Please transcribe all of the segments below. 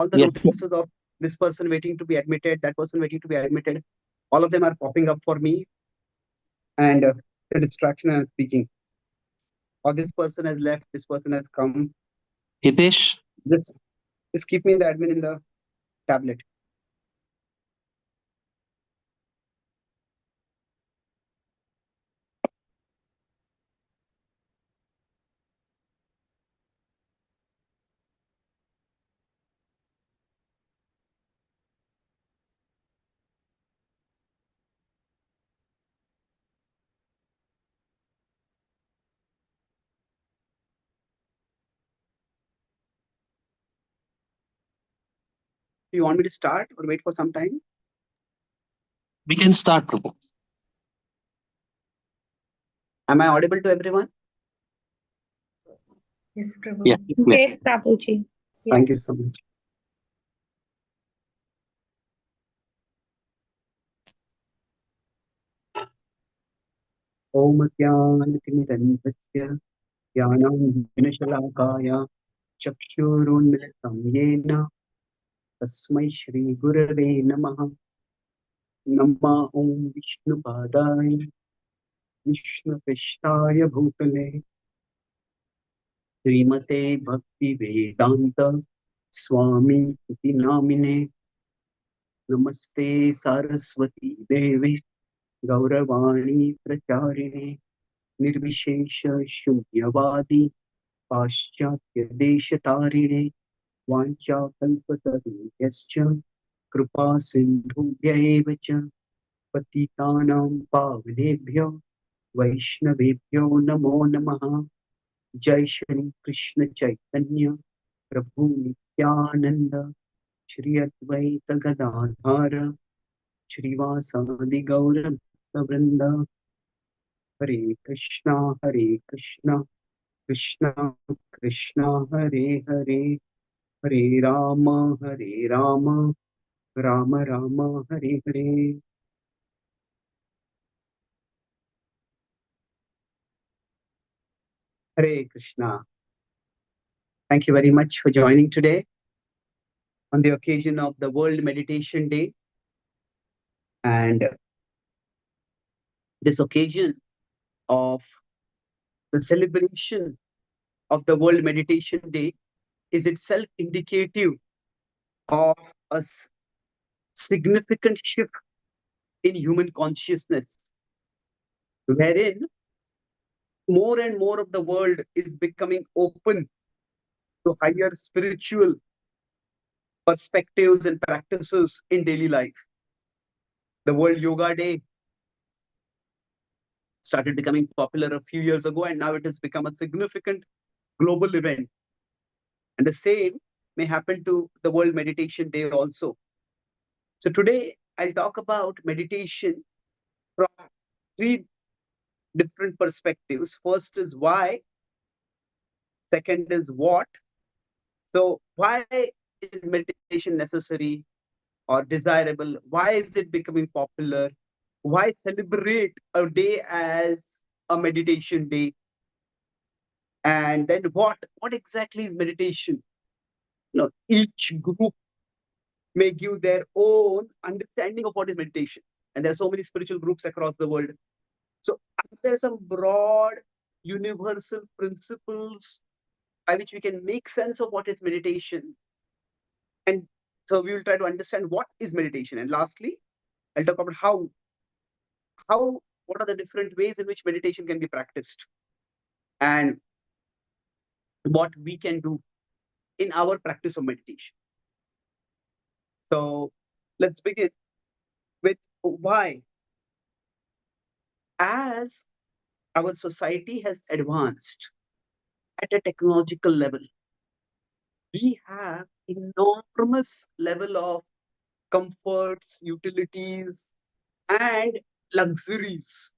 all the notices of this person waiting to be admitted, that person waiting to be admitted, all of them are popping up for me, and the distraction I'm speaking. Or this person has left, this person has come. Hitesh, Just keep me the admin in the tablet. Do you want me to start or wait for some time? we can start, Prabhu. Am I audible to everyone? Yes, Prabhu. Yeah. Yes, Prabhuji. Thank you so much. Om Jnanatimirandasya Jnanam Shalaakaya Chakshurunmilitam Yena Tasmai Shri Gurave Namaha. Nama Om Vishnu Padaya Vishnu Prishthaya Bhutale Srimate Bhakti Vedanta Swami Iti Namine. Namaste Saraswati Devi Gauravani Pracharine Nirvishesha Shunyavadi Paschatya Deshatarine Vancha Kalpataruyascha Kripa Sindhubhya eva cha Patitanam Pavanebhyo Vaishnavebhyo Namo Namaha. Jai Shri Krishna Chaitanya Prabhu Nityananda Shri Advaita Gadadhara Shrivasadi Gaura Vrinda. Hare Krishna Krishna Krishna Hare Hare Hare Rama Rama Rama Hare Hare. Hare Krishna. Thank you very much for joining today on the occasion of the World Meditation Day. And this occasion of the celebration of the World Meditation Day is itself indicative of a significant shift in human consciousness, wherein more and more of the world is becoming open to higher spiritual perspectives and practices in daily life. The World Yoga Day started becoming popular a few years ago, and now it has become a significant global event. And the same may happen to the World Meditation Day also. So today I'll talk about meditation from three different perspectives. First is why, second is what. So why is meditation necessary or desirable? Why is it becoming popular? Why celebrate a day as a meditation day? And then what exactly is meditation? Each group may give their own understanding of what is meditation. And there are so many spiritual groups across the world. So there are some broad universal principles by which we can make sense of what is meditation. And so we will try to understand what is meditation. And lastly, I'll talk about what are the different ways in which meditation can be practiced and what we can do in our practice of meditation. So let's begin with why. As our society has advanced at a technological level, we have enormous level of comforts, utilities, and luxuries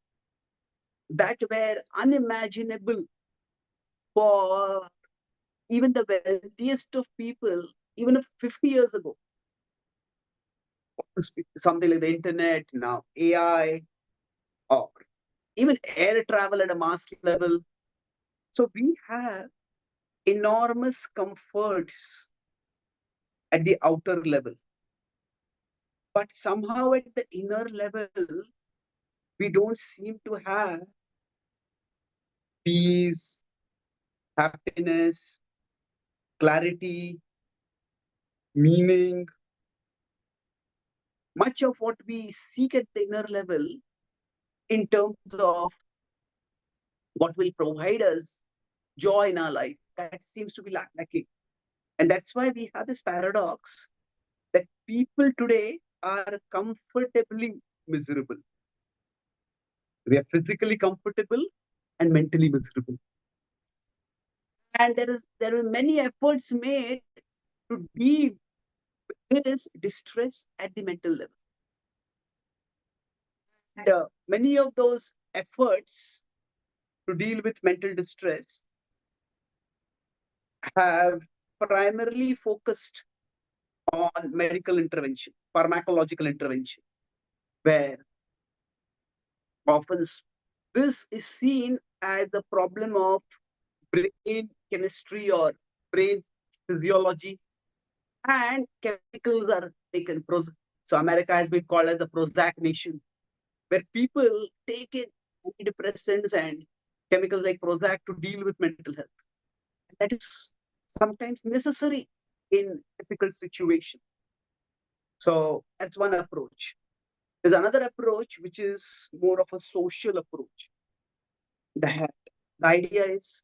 that were unimaginable for even the wealthiest of people, even 50 years ago. Something like the internet, now AI, or even air travel at a mass level. So we have enormous comforts at the outer level. But somehow at the inner level, we don't seem to have peace, happiness, clarity, meaning. Much of what we seek at the inner level in terms of what will provide us joy in our life, that seems to be lacking. And that's why we have this paradox that people today are comfortably miserable. We are physically comfortable and mentally miserable. And there are many efforts made to deal with this distress at the mental level. And many of those efforts to deal with mental distress have primarily focused on medical intervention, pharmacological intervention, where often this is seen as the problem of brain chemistry or brain physiology, and chemicals are taken. So America has been called as the Prozac nation, where people take in antidepressants and chemicals like Prozac to deal with mental health. That is sometimes necessary in difficult situations. So that's one approach. There's another approach which is more of a social approach. The, the idea is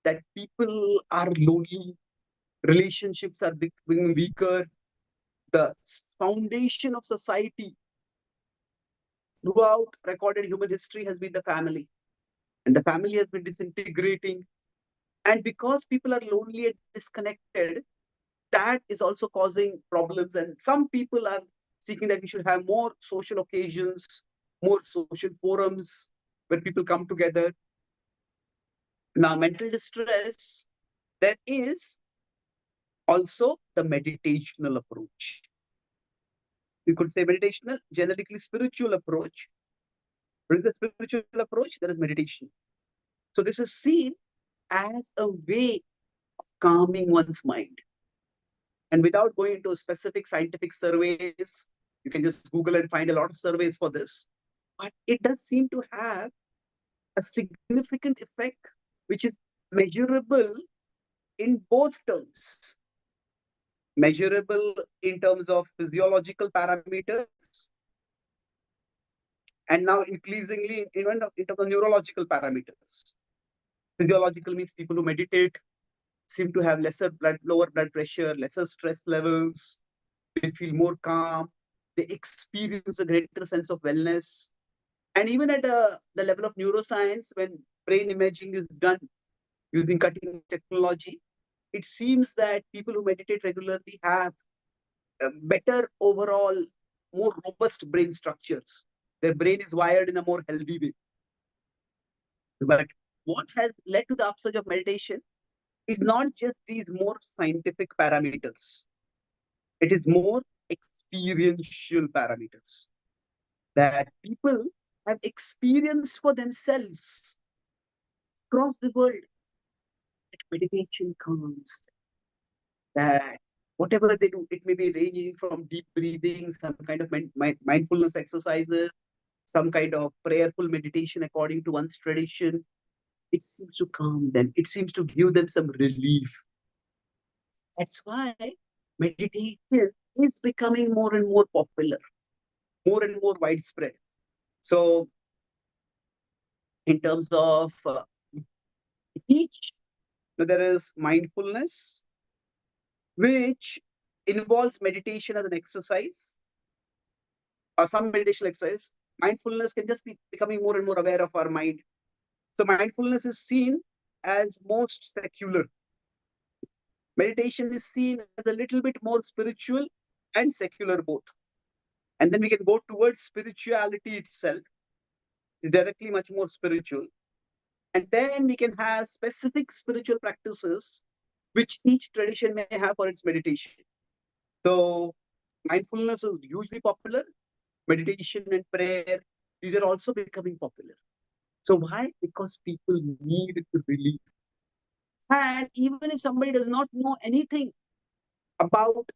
that people are lonely, relationships are becoming weaker. The foundation of society throughout recorded human history has been the family, and the family has been disintegrating. And because people are lonely and disconnected, that is also causing problems. And some people are seeking that we should have more social occasions, more social forums where people come together. Now, mental distress, there is also the meditational approach. We could say meditational, generically spiritual approach. But in the spiritual approach, there is meditation. So this is seen as a way of calming one's mind. And without going into specific scientific surveys, you can just Google and find a lot of surveys for this. But it does seem to have a significant effect, which is measurable in both terms. Measurable in terms of physiological parameters, and now increasingly in terms of neurological parameters. Physiological means people who meditate seem to have lower blood pressure, lesser stress levels, they feel more calm, they experience a greater sense of wellness. And even at the level of neuroscience, when brain imaging is done using cutting technology, it seems that people who meditate regularly have better overall, more robust brain structures. Their brain is wired in a more healthy way. But what has led to the upsurge of meditation is not just these more scientific parameters. It is more experiential parameters that people have experienced for themselves across the world. That meditation comes, that whatever they do, it may be ranging from deep breathing, some kind of mindfulness exercises, some kind of prayerful meditation according to one's tradition. It seems to calm them. It seems to give them some relief. That's why meditation is becoming more and more popular, more and more widespread. So, in terms of each, there is mindfulness, which involves meditation as an exercise, or some meditation exercise. Mindfulness can just be becoming more and more aware of our mind. So, mindfulness is seen as most secular. Meditation is seen as a little bit more spiritual and secular both. And then we can go towards spirituality itself, directly much more spiritual. And then we can have specific spiritual practices which each tradition may have for its meditation. So mindfulness is hugely popular. Meditation and prayer, these are also becoming popular. So why? Because people need relief. And even if somebody does not know anything about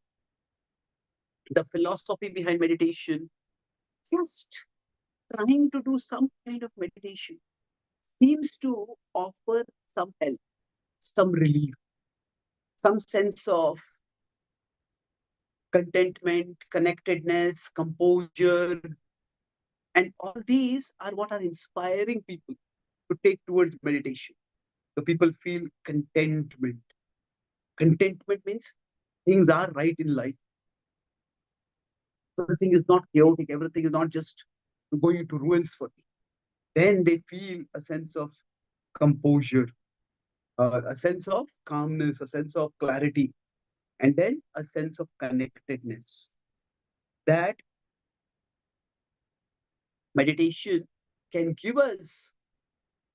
the philosophy behind meditation, just trying to do some kind of meditation seems to offer some help, some relief, some sense of contentment, connectedness, composure. And all these are what are inspiring people to take towards meditation. So people feel contentment. Contentment means things are right in life. Everything is not chaotic. Everything is not just going into ruins for me. Then they feel a sense of composure, a sense of calmness, a sense of clarity, and then a sense of connectedness. That meditation can give us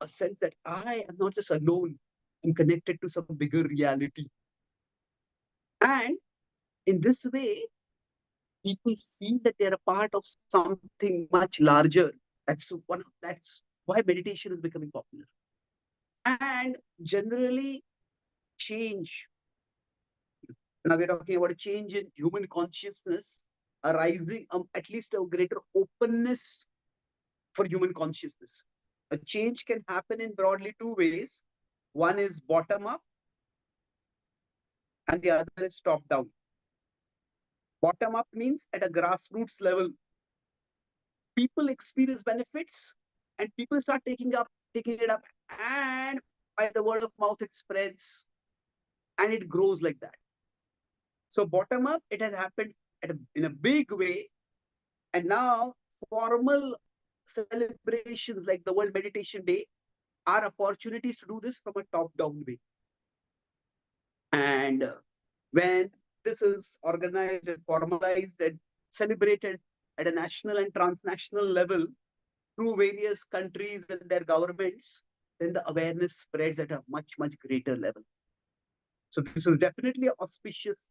a sense that I am not just alone, I'm connected to some bigger reality. And in this way, people feel that they're a part of something much larger. That's why meditation is becoming popular. And generally, change. Now we're talking about a change in human consciousness arising, at least a greater openness for human consciousness. A change can happen in broadly two ways. One is bottom up, and the other is top down. Bottom up means at a grassroots level, people experience benefits and people start taking it up, and by the word of mouth, it spreads and it grows like that. So bottom up, it has happened in a big way. And now formal celebrations like the World Meditation Day are opportunities to do this from a top-down way. And when this is organized and formalized and celebrated at a national and transnational level through various countries and their governments, then the awareness spreads at a much, much greater level. So this is definitely an auspicious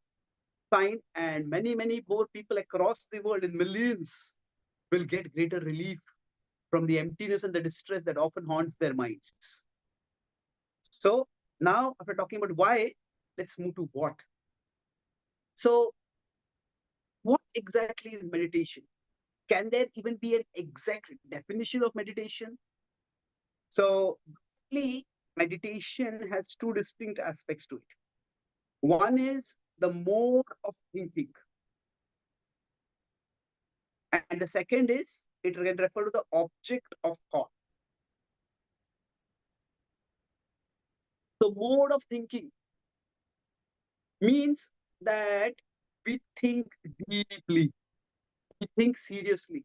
sign, and many, many more people across the world in millions will get greater relief from the emptiness and the distress that often haunts their minds. So now, after talking about why, let's move to what. So, what exactly is meditation? Can there even be an exact definition of meditation? So, meditation has two distinct aspects to it. One is the mode of thinking, and the second is it can refer to the object of thought. So, mode of thinking means that we think deeply, we think seriously.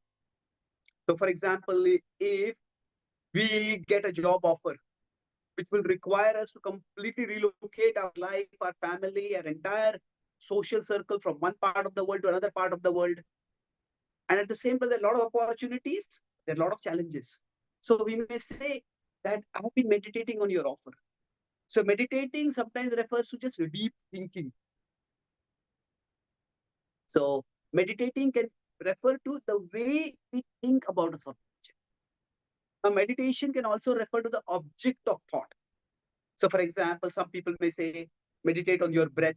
So, for example, if we get a job offer, which will require us to completely relocate our life, our family, our entire social circle from one part of the world to another part of the world. And at the same time, there are a lot of opportunities, there are a lot of challenges. So we may say that I have been meditating on your offer. So meditating sometimes refers to just deep thinking. So meditating can refer to the way we think about a subject. A meditation can also refer to the object of thought. So, for example, some people may say, meditate on your breath,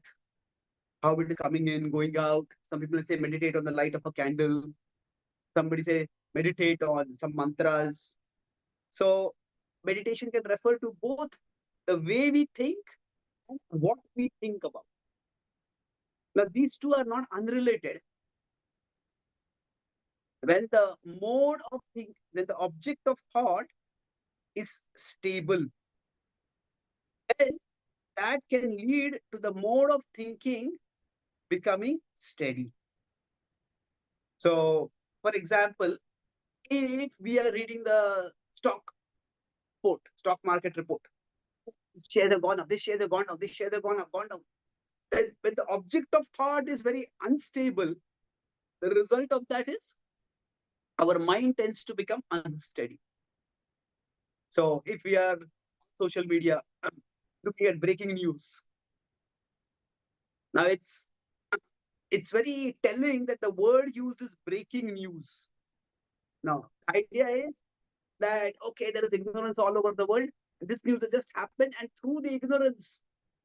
how it is coming in, going out. Some people say, meditate on the light of a candle. Somebody say, meditate on some mantras. So, meditation can refer to both the way we think and what we think about. Now, these two are not unrelated. When the mode of think, when the object of thought is stable, then that can lead to the mode of thinking becoming steady. So, for example, if we are reading the stock market report, this share have gone up, this share have gone up, this share have gone down. Then when the object of thought is very unstable, the result of that is our mind tends to become unsteady. So if we are social media looking at breaking news, now it's very telling that the word used is breaking news. Now, the idea is that, okay, there is ignorance all over the world. This news has just happened, and through the ignorance,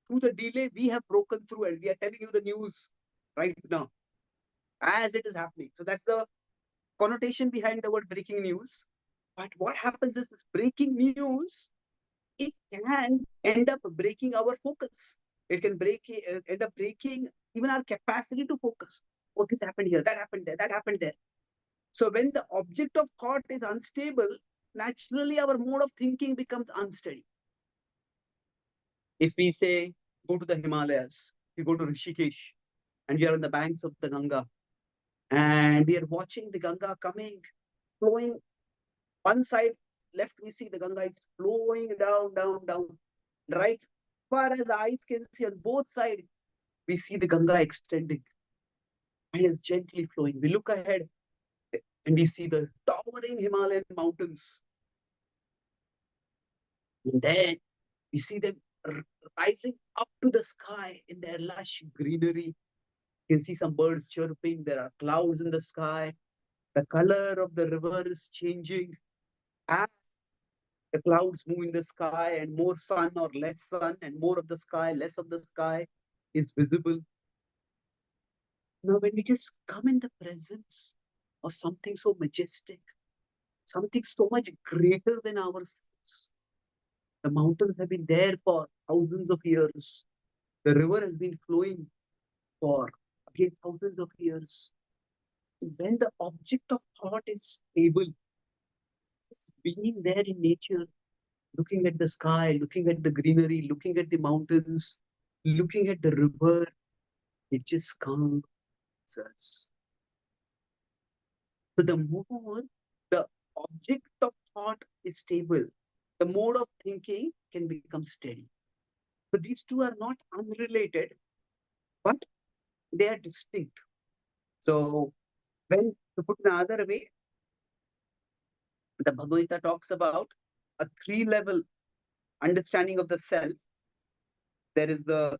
through the delay, we have broken through and we are telling you the news right now. as it is happening. So that's the connotation behind the word breaking news. But what happens is this breaking news, it can end up breaking our focus. It can end up breaking even our capacity to focus. Oh, this happened here, that happened there, that happened there. So when the object of thought is unstable, naturally our mode of thinking becomes unsteady. If we say, go to the Himalayas, we go to Rishikesh, and we are on the banks of the Ganga, and we are watching the Ganga coming, flowing. One side left, we see the Ganga is flowing down, down, down. Right, far as the eyes can see on both sides, we see the Ganga extending and is gently flowing. We look ahead and we see the towering Himalayan mountains. And then we see them rising up to the sky in their lush greenery. You can see some birds chirping. There are clouds in the sky. The color of the river is changing as the clouds move in the sky, and more sun or less sun, and more of the sky, less of the sky is visible. Now, when we just come in the presence of something so majestic, something so much greater than ourselves, the mountains have been there for thousands of years. The river has been flowing for, again, thousands of years. When the object of thought is stable, being there in nature, looking at the sky, looking at the greenery, looking at the mountains, looking at the river, it just calms us. So the more the object of thought is stable, the mode of thinking can become steady. So these two are not unrelated, but they are distinct. So when to put in another way, the Bhagavad Gita talks about a three-level understanding of the self. There is the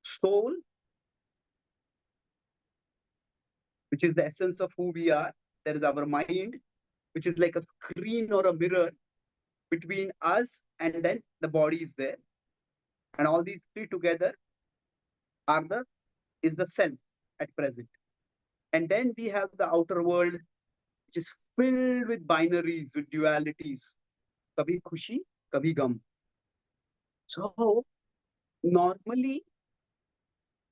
soul, which is the essence of who we are. There is our mind, which is like a screen or a mirror between us, and then the body is there. And all these three together are the is the self at present. And then we have the outer world, which is filled with binaries, with dualities. Kabhi khushi, kabhi gum. So normally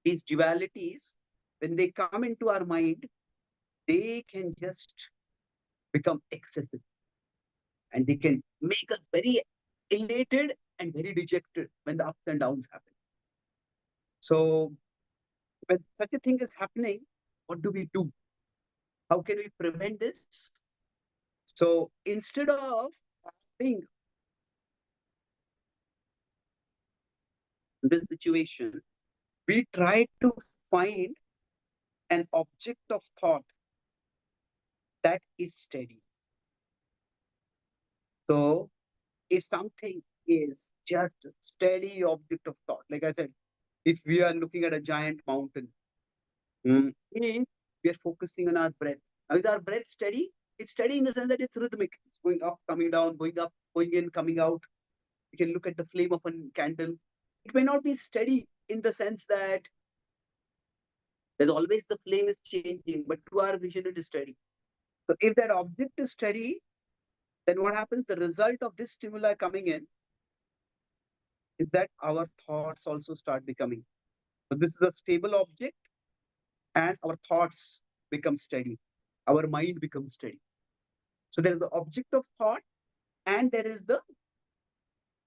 these dualities, when they come into our mind, they can just become excessive, and they can make us very elated and very dejected when the ups and downs happen. So when such a thing is happening, what do we do? How can we prevent this? So instead of having this situation, we try to find an object of thought that is steady. So if something is just a steady object of thought, like I said, if we are looking at a giant mountain, and we are focusing on our breath. Now, is our breath steady? It's steady in the sense that it's rhythmic. It's going up, coming down, going up, going in, coming out. You can look at the flame of a candle. It may not be steady in the sense that there's always the flame is changing, but to our vision, it is steady. So if that object is steady, then what happens? The result of this stimuli coming in is that our thoughts also start becoming. So this is a stable object, and our thoughts become steady. Our mind becomes steady. So there is the object of thought, and there is the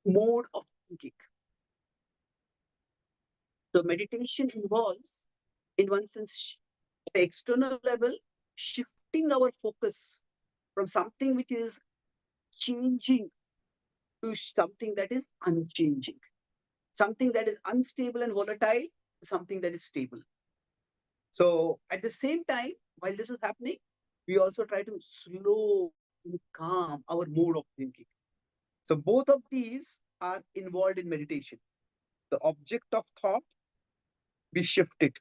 mode of thinking. So meditation involves, in one sense, at the external level, shifting our focus from something which is changing to something that is unchanging, something that is unstable and volatile to something that is stable. So at the same time, while this is happening, we also try to slow and calm our mode of thinking. So both of these are involved in meditation. The object of thought, we shift it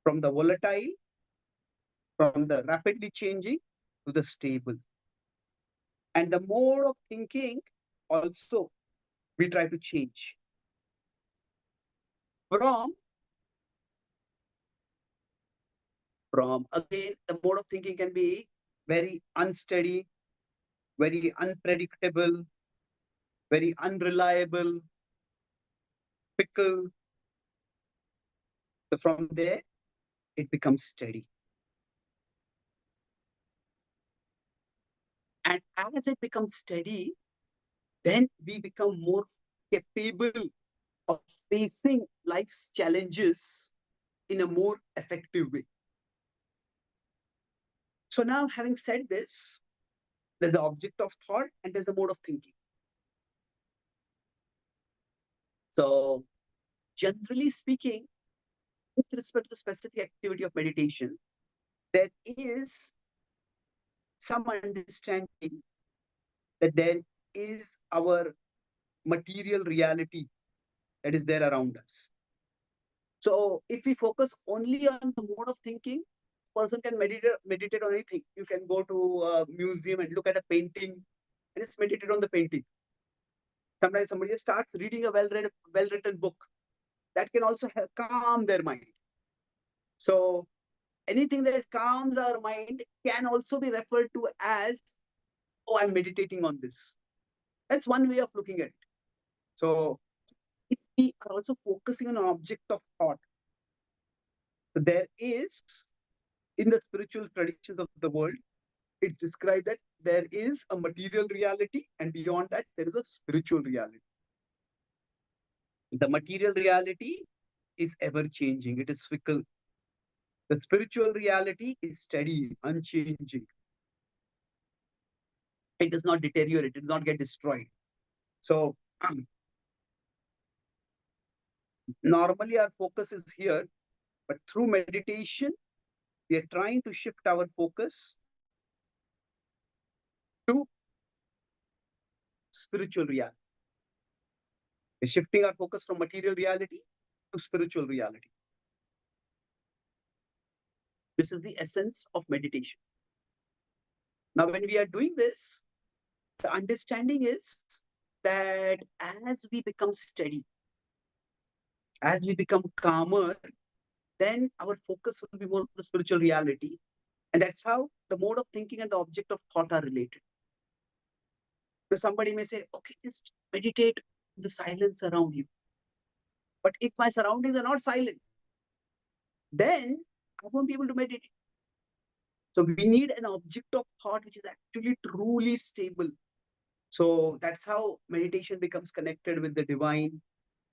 from the volatile, from the rapidly changing to the stable. And the mode of thinking also we try to change from From again, the mode of thinking can be very unsteady, very unpredictable, very unreliable, fickle. So from there, it becomes steady. And as it becomes steady, then we become more capable of facing life's challenges in a more effective way. So now, having said this, there's the object of thought and there's the mode of thinking. So, generally speaking, with respect to the specific activity of meditation, there is some understanding that there is our material reality that is there around us. So, if we focus only on the mode of thinking, person can meditate on anything. You can go to a museum and look at a painting and just meditate on the painting. Sometimes somebody just starts reading a well-written book that can also help calm their mind. So anything that calms our mind can also be referred to as, oh, I'm meditating on this. That's one way of looking at it. So if we are also focusing on an object of thought, there is, in the spiritual traditions of the world, it's described that there is a material reality, and beyond that, there is a spiritual reality. The material reality is ever changing, it is fickle. The spiritual reality is steady, unchanging. It does not deteriorate, it does not get destroyed. So, normally our focus is here, but through meditation, we are trying to shift our focus to spiritual reality. We're shifting our focus from material reality to spiritual reality. This is the essence of meditation. Now, when we are doing this, the understanding is that as we become steady, as we become calmer, then our focus will be more on the spiritual reality. And that's how the mode of thinking and the object of thought are related. So somebody may say, okay, just meditate on the silence around you. But if my surroundings are not silent, then I won't be able to meditate. So we need an object of thought which is actually truly stable. So that's how meditation becomes connected with the divine,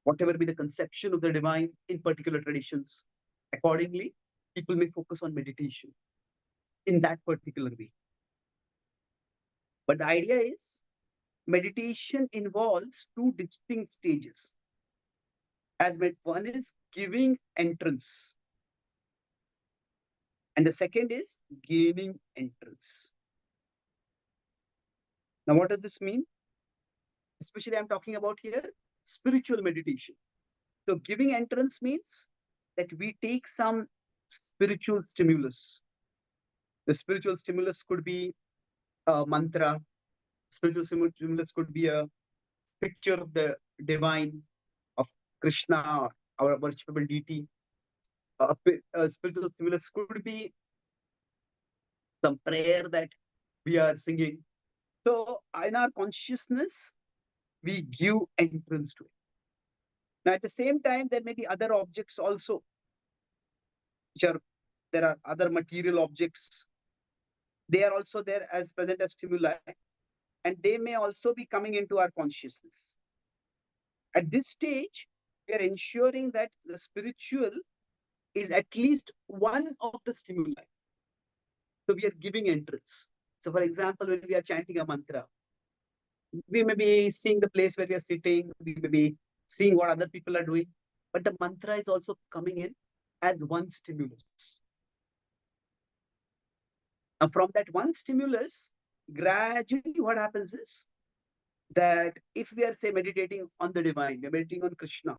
whatever be the conception of the divine in particular traditions. Accordingly, people may focus on meditation in that particular way. But the idea is meditation involves two distinct stages. As one is giving entrance, and the second is gaining entrance. Now, what does this mean? Especially, I'm talking about here spiritual meditation. So, giving entrance means that we take some spiritual stimulus. The spiritual stimulus could be a mantra, spiritual stimulus could be a picture of the divine, of Krishna, our worshipable deity. A spiritual stimulus could be some prayer that we are singing. So, in our consciousness, we give entrance to it. Now, at the same time, there may be other objects also, which are there are other material objects. They are also there as present as stimuli, and they may also be coming into our consciousness. At this stage, we are ensuring that the spiritual is at least one of the stimuli. So we are giving entrance. So, for example, when we are chanting a mantra, we may be seeing the place where we are sitting, we may be seeing what other people are doing, but the mantra is also coming in as one stimulus. Now, from that one stimulus, gradually what happens is that if we are, say, meditating on the divine, we're meditating on Krishna.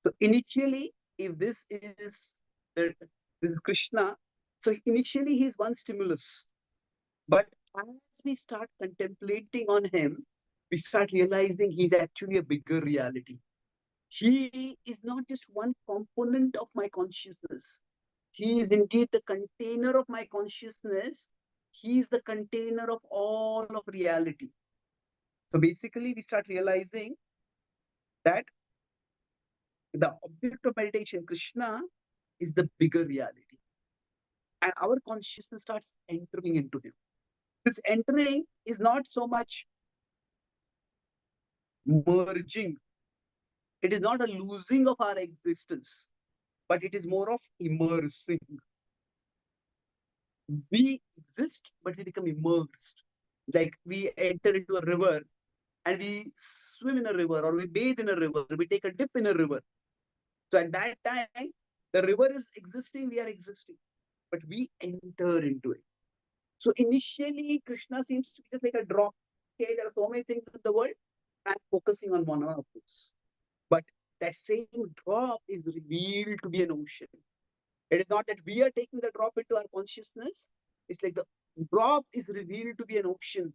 So initially, if this is Krishna, so initially he's one stimulus. But as we start contemplating on him, we start realizing he's actually a bigger reality. He is not just one component of my consciousness. He is indeed the container of my consciousness. He is the container of all of reality. So basically, we start realizing that the object of meditation, Krishna, is the bigger reality. And our consciousness starts entering into him. This entering is not so much merging, it is not a losing of our existence, but it is more of immersing. We exist, but we become immersed. Like we enter into a river and we swim in a river, or we bathe in a river, we take a dip in a river. So at that time, the river is existing, we are existing, but we enter into it. So initially, Krishna seems to be just like a drop. Okay, there are so many things in the world. I'm focusing on one of those. But that same drop is revealed to be an ocean. It is not that we are taking the drop into our consciousness. It's like the drop is revealed to be an ocean.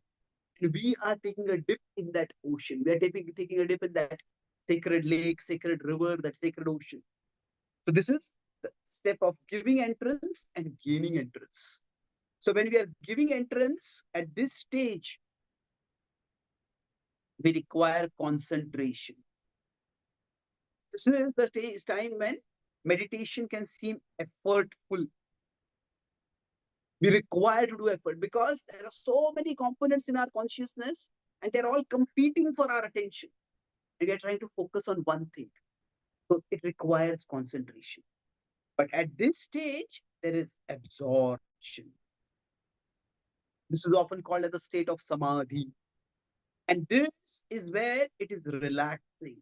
And we are taking a dip in that ocean. We are taking a dip in that sacred lake, sacred river, that sacred ocean. So this is the step of giving entrance and gaining entrance. So when we are giving entrance at this stage, we require concentration. This is the time when meditation can seem effortful. We require to do effort because there are so many components in our consciousness and they're all competing for our attention. And we are trying to focus on one thing. So it requires concentration. But at this stage, there is absorption. This is often called as the state of samadhi. And this is where it is relaxing.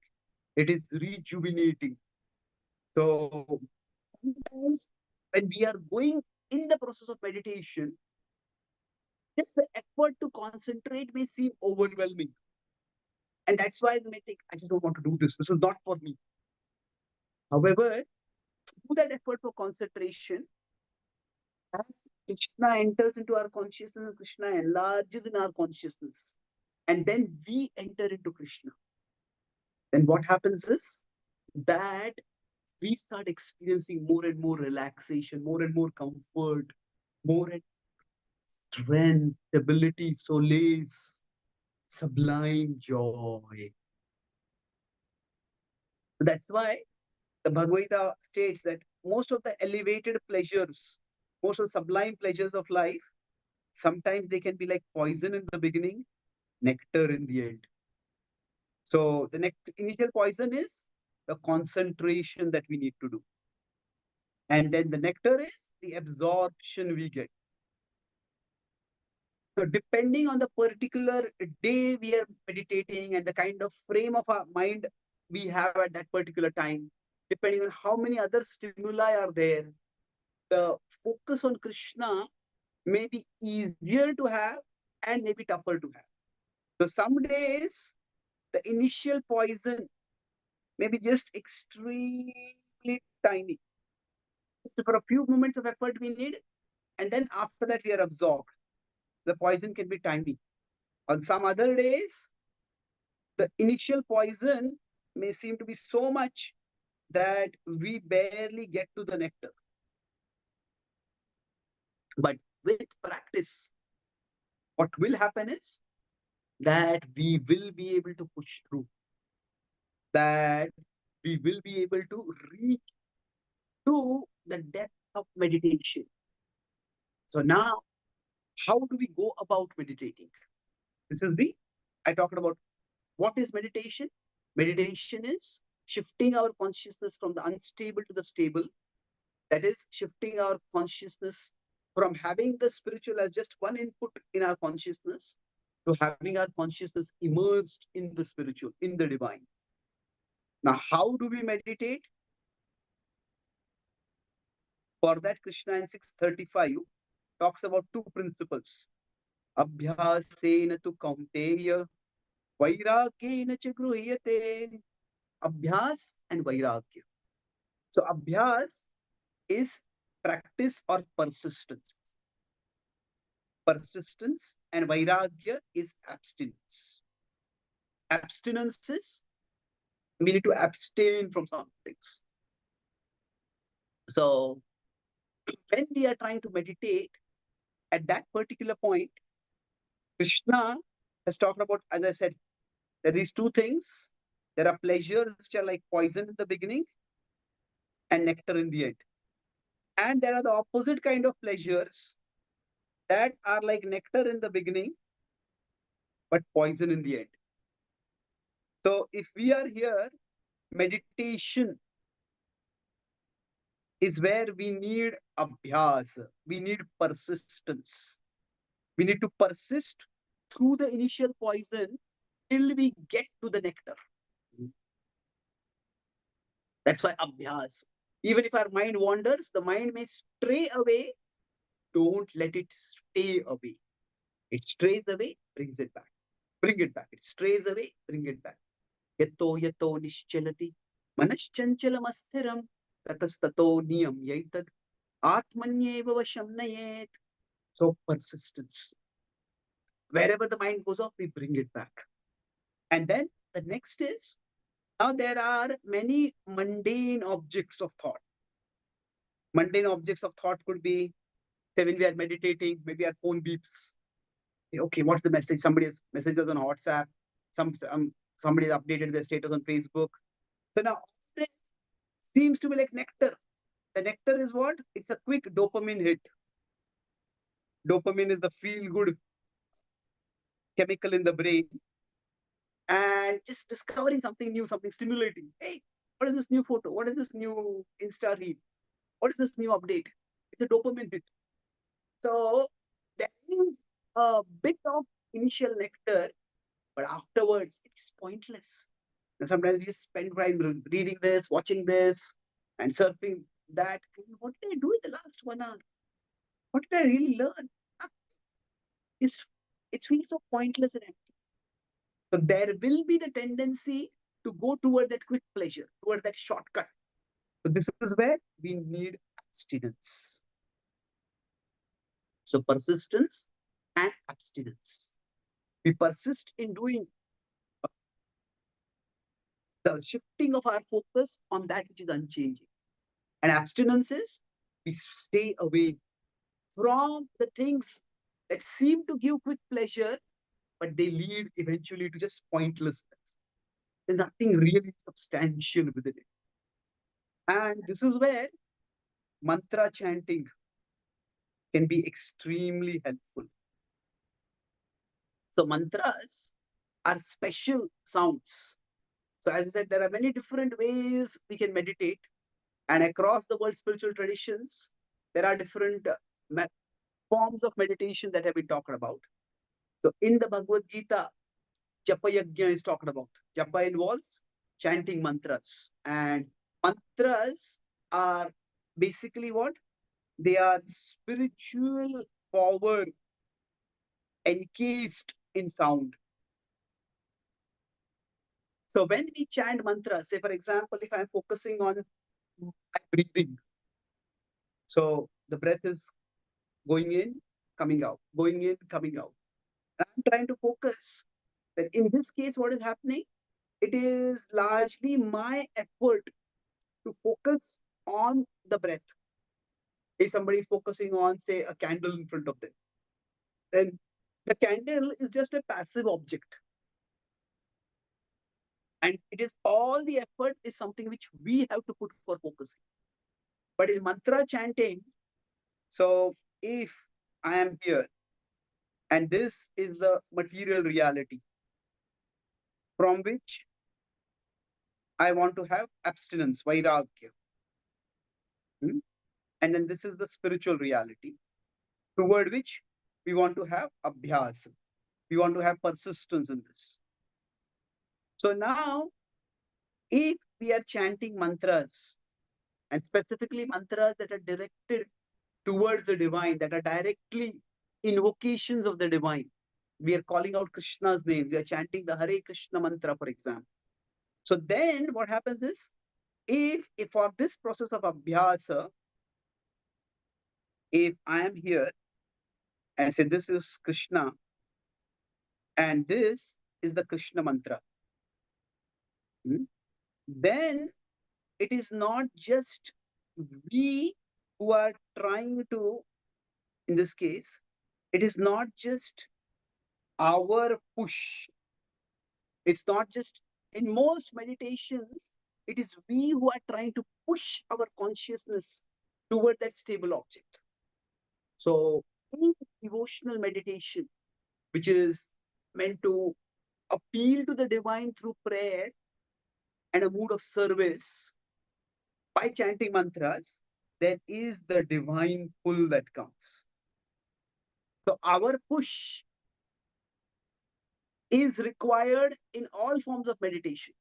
It is rejuvenating. So sometimes when we are going in the process of meditation, just the effort to concentrate may seem overwhelming. And that's why we may think, I just don't want to do this. This is not for me. However, through that effort for concentration, as Krishna enters into our consciousness, Krishna enlarges in our consciousness, and then we enter into Krishna. Then what happens is that we start experiencing more and more relaxation, more and more comfort, more and strength, stability, solace, sublime joy. That's why the Bhagavad Gita states that most of the elevated pleasures, most of the sublime pleasures of life, sometimes they can be like poison in the beginning, nectar in the end. So the initial poison is the concentration that we need to do. And then the nectar is the absorption we get. So depending on the particular day we are meditating and the kind of frame of our mind we have at that particular time, depending on how many other stimuli are there, the focus on Krishna may be easier to have and maybe tougher to have. So some days the initial poison may be just extremely tiny. So for a few moments of effort we need, and then after that we are absorbed. The poison can be tiny. On some other days, the initial poison may seem to be so much that we barely get to the nectar. But with practice, what will happen is that we will be able to push through, that we will be able to reach to the depth of meditation. So now, how do we go about meditating? This is I talked about what is meditation. Meditation is shifting our consciousness from the unstable to the stable. That is shifting our consciousness from having the spiritual as just one input in our consciousness to having our consciousness immersed in the spiritual, in the divine. Now, how do we meditate? For that, Krishna in 635 talks about two principles. Abhyasena tu kaunteya, vairagyena cha gruhyate. Abhyas and vairagya. So abhyas is practice or persistence. Persistence and vairagya is abstinence. Abstinence is we need to abstain from some things. So when we are trying to meditate at that particular point, Krishna has talked about, as I said, there are these two things. There are pleasures which are like poison in the beginning and nectar in the end. And there are the opposite kind of pleasures that are like nectar in the beginning, but poison in the end. So if we are here, meditation is where we need abhyas, we need persistence. We need to persist through the initial poison till we get to the nectar. That's why abhyas. Even if our mind wanders, the mind may stray away. Don't let it stay away. It strays away, brings it back. Bring it back. It strays away, bring it back. Yato yato nischalati manaschanchalamastheram tatastato niyam yaitad atmanyeva vasham nayet. So persistence. Wherever the mind goes off, we bring it back. And then the next is, now there are many mundane objects of thought. Mundane objects of thought could be, say, when we are meditating, maybe our phone beeps. Okay, what's the message? Somebody has messages on WhatsApp. Somebody has updated their status on Facebook. So now this seems to be like nectar. The nectar is what? It's a quick dopamine hit. Dopamine is the feel-good chemical in the brain. And just discovering something new, something stimulating. Hey, what is this new photo? What is this new Insta reel? What is this new update? It's a dopamine hit. So that means a bit of initial nectar, but afterwards it's pointless. And sometimes we just spend time reading this, watching this, and surfing that. And what did I do in the last 1 hour? What did I really learn? It's, it feels so pointless and empty. So there will be the tendency to go toward that quick pleasure, toward that shortcut. So this is where we need abstinence. So persistence and abstinence. We persist in doing the shifting of our focus on that which is unchanging. And abstinence is we stay away from the things that seem to give quick pleasure, but they lead eventually to just pointlessness. There's nothing really substantial within it. And this is where mantra chanting can be extremely helpful. So mantras are special sounds. So as I said, there are many different ways we can meditate. And across the world spiritual traditions, there are different forms of meditation that have been talked about. So in the Bhagavad Gita, Japa Yajna is talked about. Japa involves chanting mantras. And mantras are basically what? They are spiritual power encased in sound. So when we chant mantras, say for example, if I'm focusing on my breathing, so the breath is going in, coming out, going in, coming out. And I'm trying to focus. Then in this case, what is happening? It is largely my effort to focus on the breath. If somebody is focusing on, say, a candle in front of them, then the candle is just a passive object. And it is all the effort is something which we have to put for focusing. But in mantra chanting, so if I am here and this is the material reality from which I want to have abstinence, vairagya. And then this is the spiritual reality toward which we want to have abhyas. We want to have persistence in this. So now, if we are chanting mantras, and specifically mantras that are directed towards the divine, that are directly invocations of the divine, we are calling out Krishna's name. We are chanting the Hare Krishna mantra, for example. So then what happens is, if for this process of abhyasa, if I am here and say this is Krishna and this is the Krishna mantra, then it is not just we who are trying to, in this case, it is not just our push. It's not just in most meditations, it is we who are trying to push our consciousness toward that stable object. So, in devotional meditation, which is meant to appeal to the divine through prayer and a mood of service by chanting mantras, there is the divine pull that comes. So, our push is required in all forms of meditation,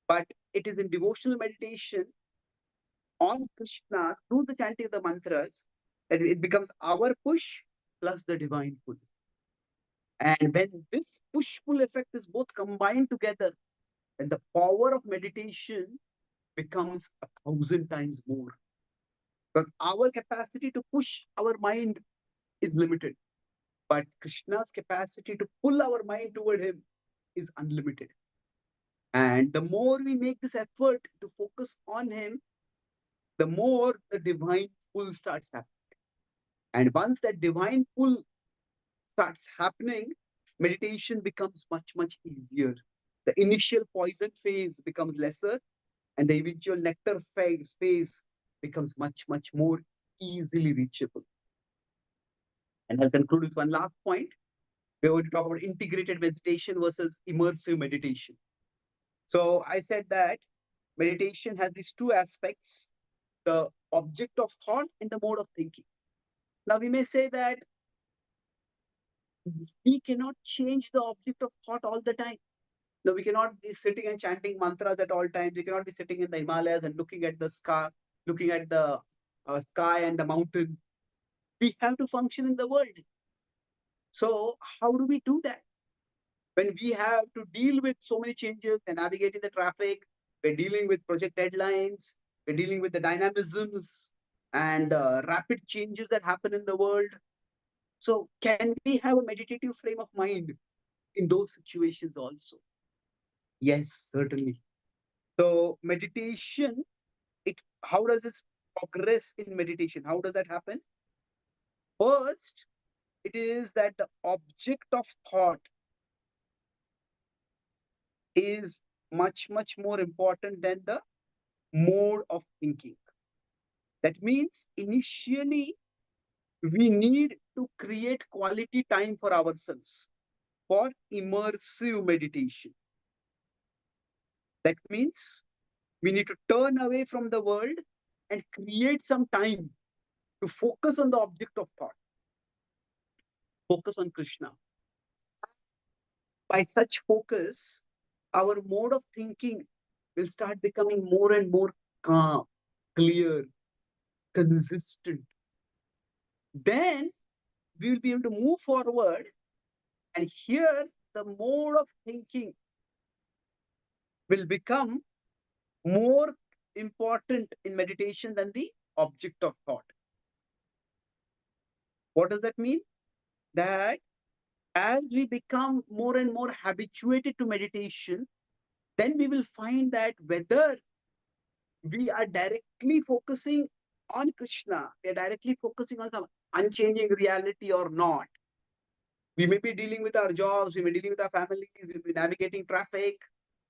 but it is in devotional meditation on Krishna through the chanting of the mantras that it becomes our push plus the divine pull. And when this push pull effect is both combined together, then the power of meditation becomes 1,000 times more. Because our capacity to push our mind is limited, but Krishna's capacity to pull our mind toward him is unlimited. And the more we make this effort to focus on him, the more the divine pull starts happening. And once that divine pull starts happening, meditation becomes much, much easier. The initial poison phase becomes lesser, and the eventual nectar phase becomes much, much more easily reachable. And I'll conclude with one last point. We're going to talk about integrated meditation versus immersive meditation. So I said that meditation has these two aspects, the object of thought and the mode of thinking. Now, we may say that we cannot change the object of thought all the time. No, we cannot be sitting and chanting mantras at all times. We cannot be sitting in the Himalayas and looking at the sky, looking at the sky and the mountain. We have to function in the world. So, how do we do that? When we have to deal with so many changes and navigating the traffic, we're dealing with project deadlines, we're dealing with the dynamisms and rapid changes that happen in the world. So, can we have a meditative frame of mind in those situations also? Yes, certainly. So, meditation, how does this progress in meditation? How does that happen? First, it is that the object of thought is much, much more important than the mode of thinking. That means initially we need to create quality time for ourselves for immersive meditation. That means we need to turn away from the world and create some time to focus on the object of thought, focus on Krishna. By such focus, our mode of thinking will start becoming more and more calm, clear, consistent. Then we will be able to move forward. And here, the mode of thinking will become more important in meditation than the object of thought. What does that mean? That as we become more and more habituated to meditation, then we will find that whether we are directly focusing on Krishna, we are directly focusing on some unchanging reality or not. We may be dealing with our jobs, we may be dealing with our families, we may be navigating traffic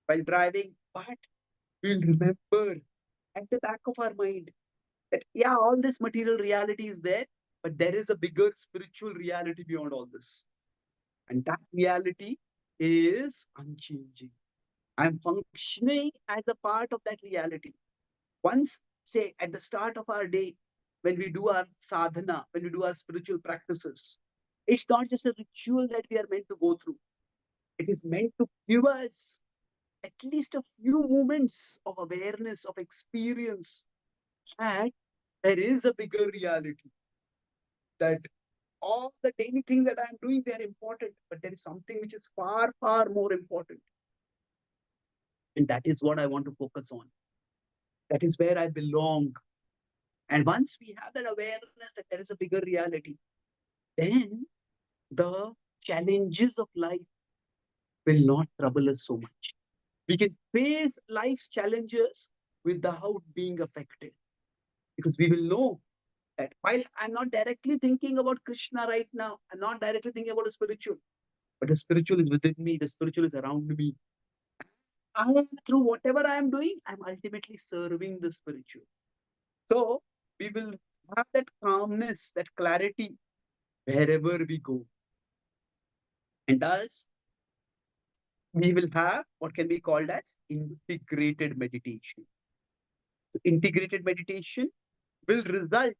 while driving, but we'll remember at the back of our mind that, yeah, all this material reality is there, but there is a bigger spiritual reality beyond all this. And that reality is unchanging. I'm functioning as a part of that reality. Once, say, at the start of our day, when we do our sadhana, when we do our spiritual practices, it's not just a ritual that we are meant to go through. It is meant to give us at least a few moments of awareness, of experience, that there is a bigger reality, that all the daily things that I'm doing, they're important, but there is something which is far, far more important. And that is what I want to focus on. That is where I belong. And once we have that awareness that there is a bigger reality, then the challenges of life will not trouble us so much. We can face life's challenges without being affected because we will know That while I'm not directly thinking about Krishna right now, I'm not directly thinking about the spiritual, but the spiritual is within me, the spiritual is around me. I am, through whatever I am doing, I'm ultimately serving the spiritual. So we will have that calmness, that clarity wherever we go. And thus, we will have what can be called as integrated meditation. So integrated meditation will result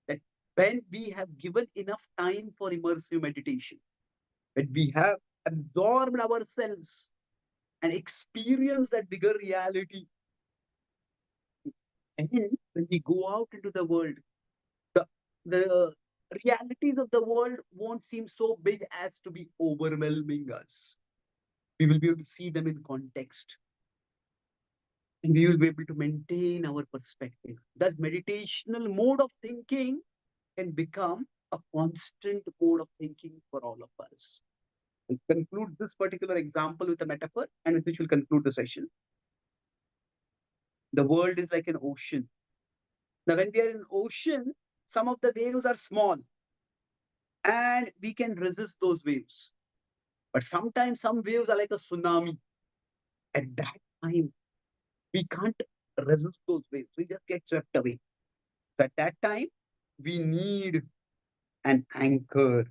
that when we have given enough time for immersive meditation, when we have absorbed ourselves and experienced that bigger reality, and when we go out into the world, the, the realities of the world won't seem so big as to be overwhelming us. We will be able to see them in context, and we will be able to maintain our perspective. Thus, meditational mode of thinking can become a constant mode of thinking for all of us. I'll conclude this particular example with a metaphor, and with which we'll conclude the session. The world is like an ocean. Now, when we are in ocean, some of the waves are small, and we can resist those waves. But sometimes some waves are like a tsunami. At that time, we can't resist those waves. We just get swept away. So at that time, we need an anchor.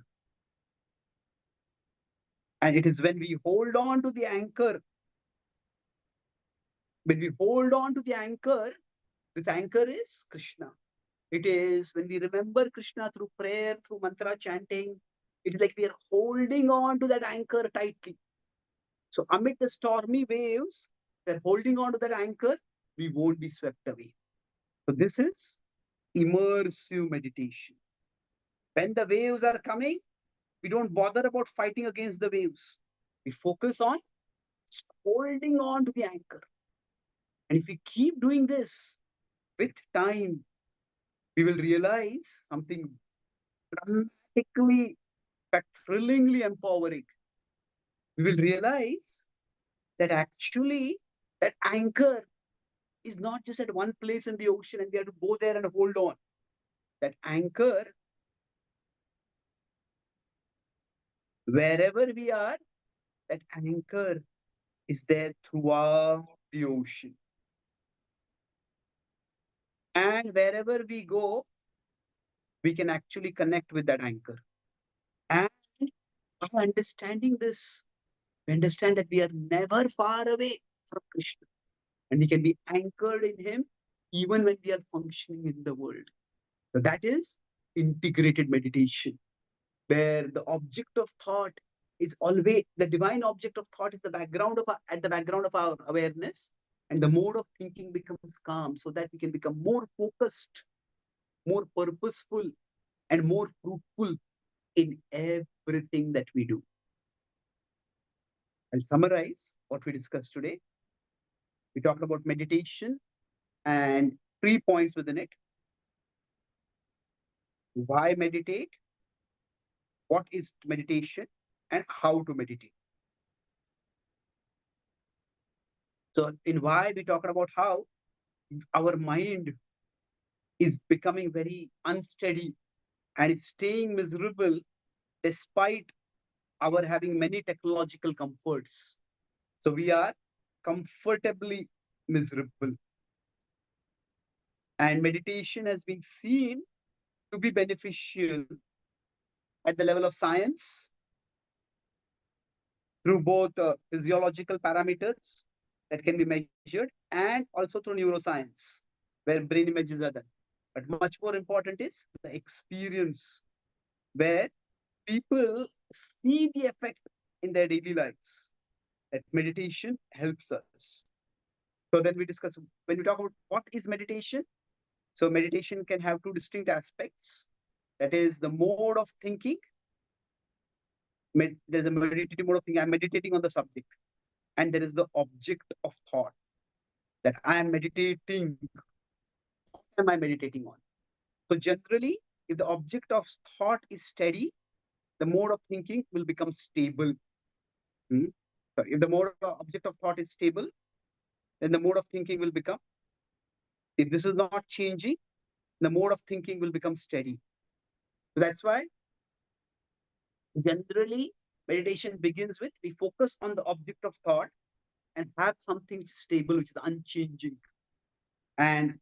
And it is when we hold on to the anchor, when we hold on to the anchor, this anchor is Krishna. It is when we remember Krishna through prayer, through mantra chanting, it is like we are holding on to that anchor tightly. So amid the stormy waves, we are holding on to that anchor, we won't be swept away. So this is immersive meditation. When the waves are coming, we don't bother about fighting against the waves. We focus on holding on to the anchor. And if we keep doing this with time, we will realize something dramatically, in fact, thrillingly empowering. We will realize that actually that anchor is not just at one place in the ocean and we have to go there and hold on. That anchor, wherever we are, that anchor is there throughout the ocean. And wherever we go, we can actually connect with that anchor. And by understanding this, we understand that we are never far away from Krishna. And we can be anchored in Him even when we are functioning in the world. So that is integrated meditation, where the object of thought is always the divine object of thought is the background of at the background of our awareness, and the mode of thinking becomes calm so that we can become more focused, more purposeful, and more fruitful in everything that we do. I'll summarize what we discussed today. We talked about meditation and 3 points within it. Why meditate? What is meditation? And how to meditate. So in why, we talked about how our mind is becoming very unsteady and it's staying miserable despite our having many technological comforts. So we are comfortably miserable. And meditation has been seen to be beneficial at the level of science through both physiological parameters that can be measured and also through neuroscience, where brain images are done. But much more important is the experience, where people see the effect in their daily lives, that meditation helps us. So then we discuss, when we talk about what is meditation, so meditation can have two distinct aspects. That is the mode of thinking. There's a meditative mode of thinking. I'm meditating on the subject. And there is the object of thought, that I am meditating. What am I meditating on? So generally, if the object of thought is steady, the mode of thinking will become stable. Hmm? So if the object of thought is stable, then the mode of thinking will become. If this is not changing, The mode of thinking will become steady. So that's why generally meditation begins with we focus on the object of thought and have something stable, which is unchanging. And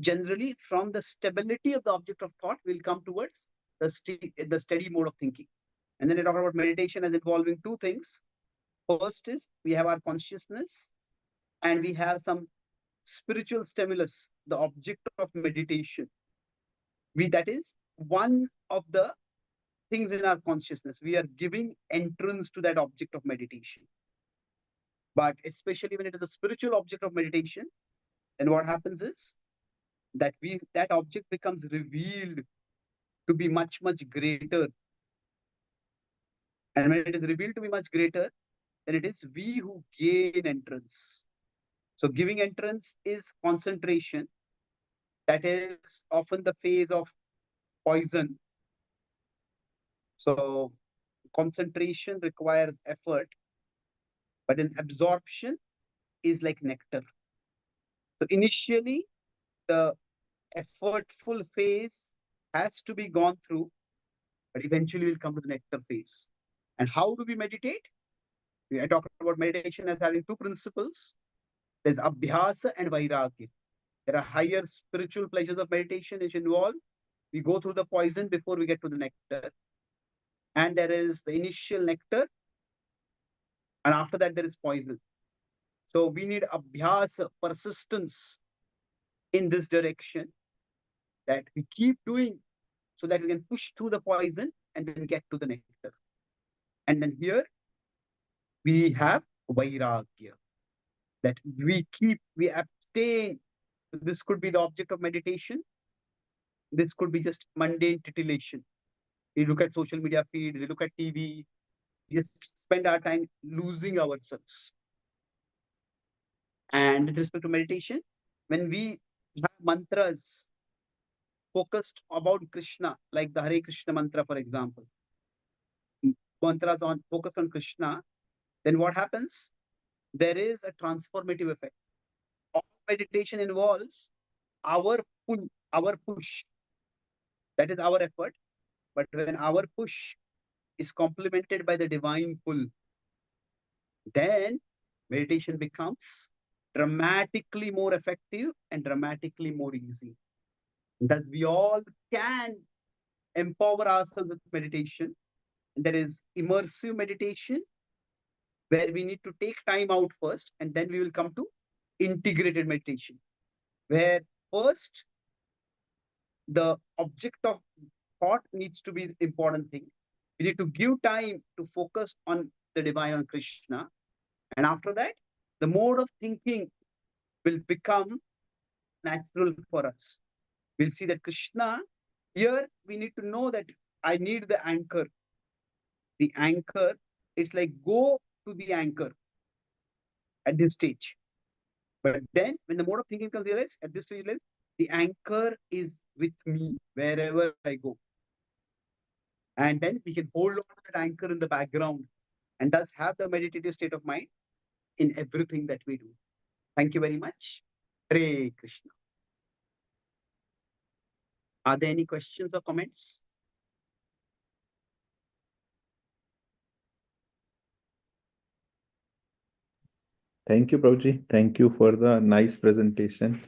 generally, from the stability of the object of thought, we'll come towards the steady mode of thinking. And then I talk about meditation as involving two things. First is we have our consciousness and we have some spiritual stimulus, the object of meditation. That is one of the things in our consciousness. We are giving entrance to that object of meditation. But especially when it is a spiritual object of meditation, then what happens is that that object becomes revealed to be much, much greater. And when it is revealed to be much greater, then it is we who gain entrance. So giving entrance is concentration. That is often the phase of poison. So concentration requires effort, but an absorption is like nectar. So initially, the effortful phase has to be gone through, but eventually we'll come to the nectar phase. And how do we meditate? I talk about meditation as having two principles. There's abhyasa and vairagya. There are higher spiritual pleasures of meditation which involve we go through the poison before we get to the nectar. And there is the initial nectar, and after that there is poison. So we need abhyasa, persistence in this direction that we keep doing so that we can push through the poison and then get to the nectar. And then here we have vairagya, that we abstain. This could be the object of meditation. This could be just mundane titillation. We look at social media feeds, we look at TV, we just spend our time losing ourselves. And with respect to meditation, when we have mantras focused about Krishna, like the Hare Krishna mantra, for example, mantras on focus on Krishna, then what happens? There is a transformative effect. All meditation involves our pull, our push. That is our effort. But when our push is complemented by the divine pull, then meditation becomes dramatically more effective and dramatically more easy. Thus, we all can empower ourselves with meditation. There is immersive meditation, where we need to take time out first, and then we will come to integrated meditation, where first the object of thought needs to be the important thing. We need to give time to focus on the divine, on Krishna. And after that, the mode of thinking will become natural for us. We'll see that Krishna, here we need to know that I need the anchor. The anchor, it's like go to the anchor at this stage. But then when the mode of thinking comes, realize at this stage, realize the anchor is with me wherever I go. And then we can hold on to that anchor in the background and thus have the meditative state of mind in everything that we do. Thank you very much. Hare Krishna. Are there any questions or comments? Thank you, Prabhuji. Thank you for the nice presentation.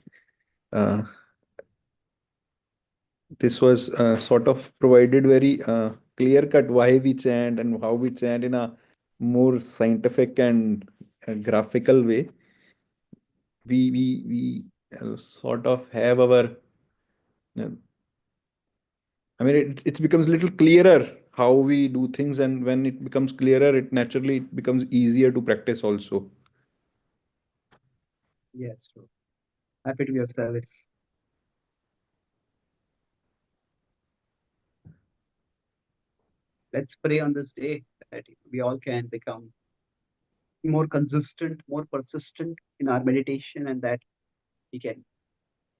This was sort of provided very clear-cut why we chant and how we chant in a more scientific and graphical way. We sort of have our. I mean, it becomes a little clearer how we do things, and when it becomes clearer, it naturally becomes easier to practice also. Yes, true. Happy to be of service. Let's pray on this day that we all can become more consistent, more persistent in our meditation, and that we can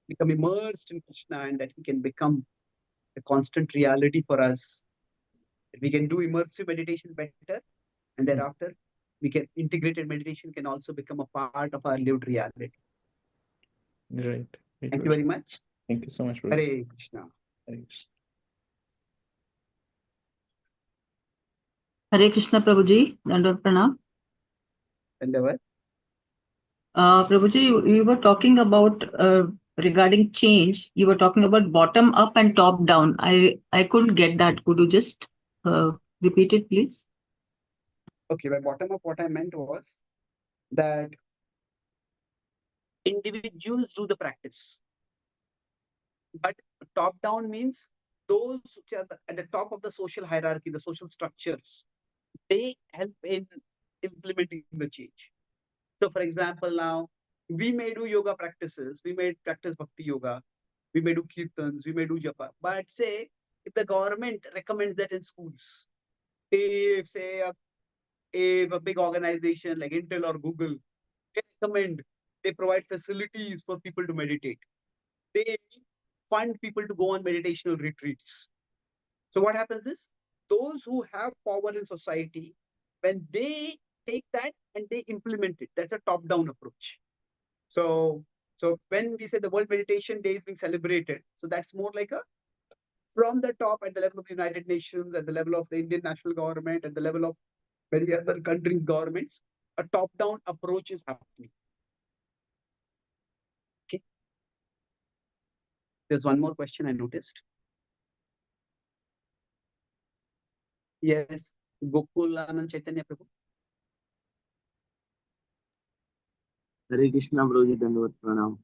become immersed in Krishna, and that he can become a constant reality for us. That we can do immersive meditation better, and thereafter we can integrated meditation can also become a part of our lived reality. Right. Thank you very much. Thank you so much, Prabhu. Hare Krishna. Hare Krishna. Hare Krishna Prabhuji, Dandavat Pranam. Dandavat. Prabhuji, you were talking about regarding change. You were talking about bottom up and top down. I couldn't get that. Could you just repeat it, please? Okay, by bottom up, what I meant was that individuals do the practice, but top down means those which are at the top of the social hierarchy, the social structures, they help in implementing the change. So, for example, now we may do yoga practices, we may practice bhakti yoga, we may do kirtans, we may do japa, but say if the government recommends that in schools, if say if a big organization like Intel or Google, they recommend, they provide facilities for people to meditate. They fund people to go on meditational retreats. So what happens is those who have power in society, when they take that and they implement it, that's a top-down approach. So when we say the World Meditation Day is being celebrated, so that's more like a from the top at the level of the United Nations, at the level of the Indian national government, at the level of many other countries' governments, a top-down approach is happening. Okay. There's one more question I noticed. Yes, Gokul Anand Chaitanya Prabhu. Hare Krishna, Prabhuji, Dandavat Pranam.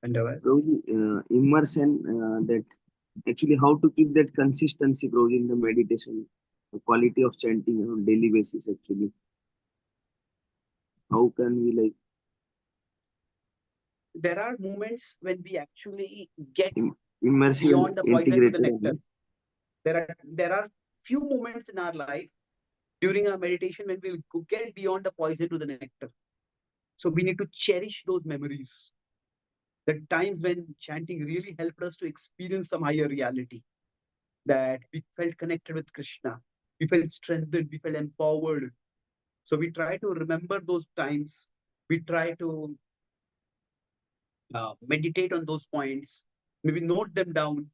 Dandavat. Prabhuji, immersion, that actually how to keep that consistency, Prabhuji, in the meditation, the quality of chanting on daily basis, actually. How can we like There are moments when we actually get immersive beyond the poison to the integrated? nectar. There are few moments in our life during our meditation when we'll get beyond the poison to the nectar. So we need to cherish those memories. The times when chanting really helped us to experience some higher reality, that we felt connected with Krishna, we felt strengthened, we felt empowered. So we try to remember those times. We try to meditate on those points, maybe note them down,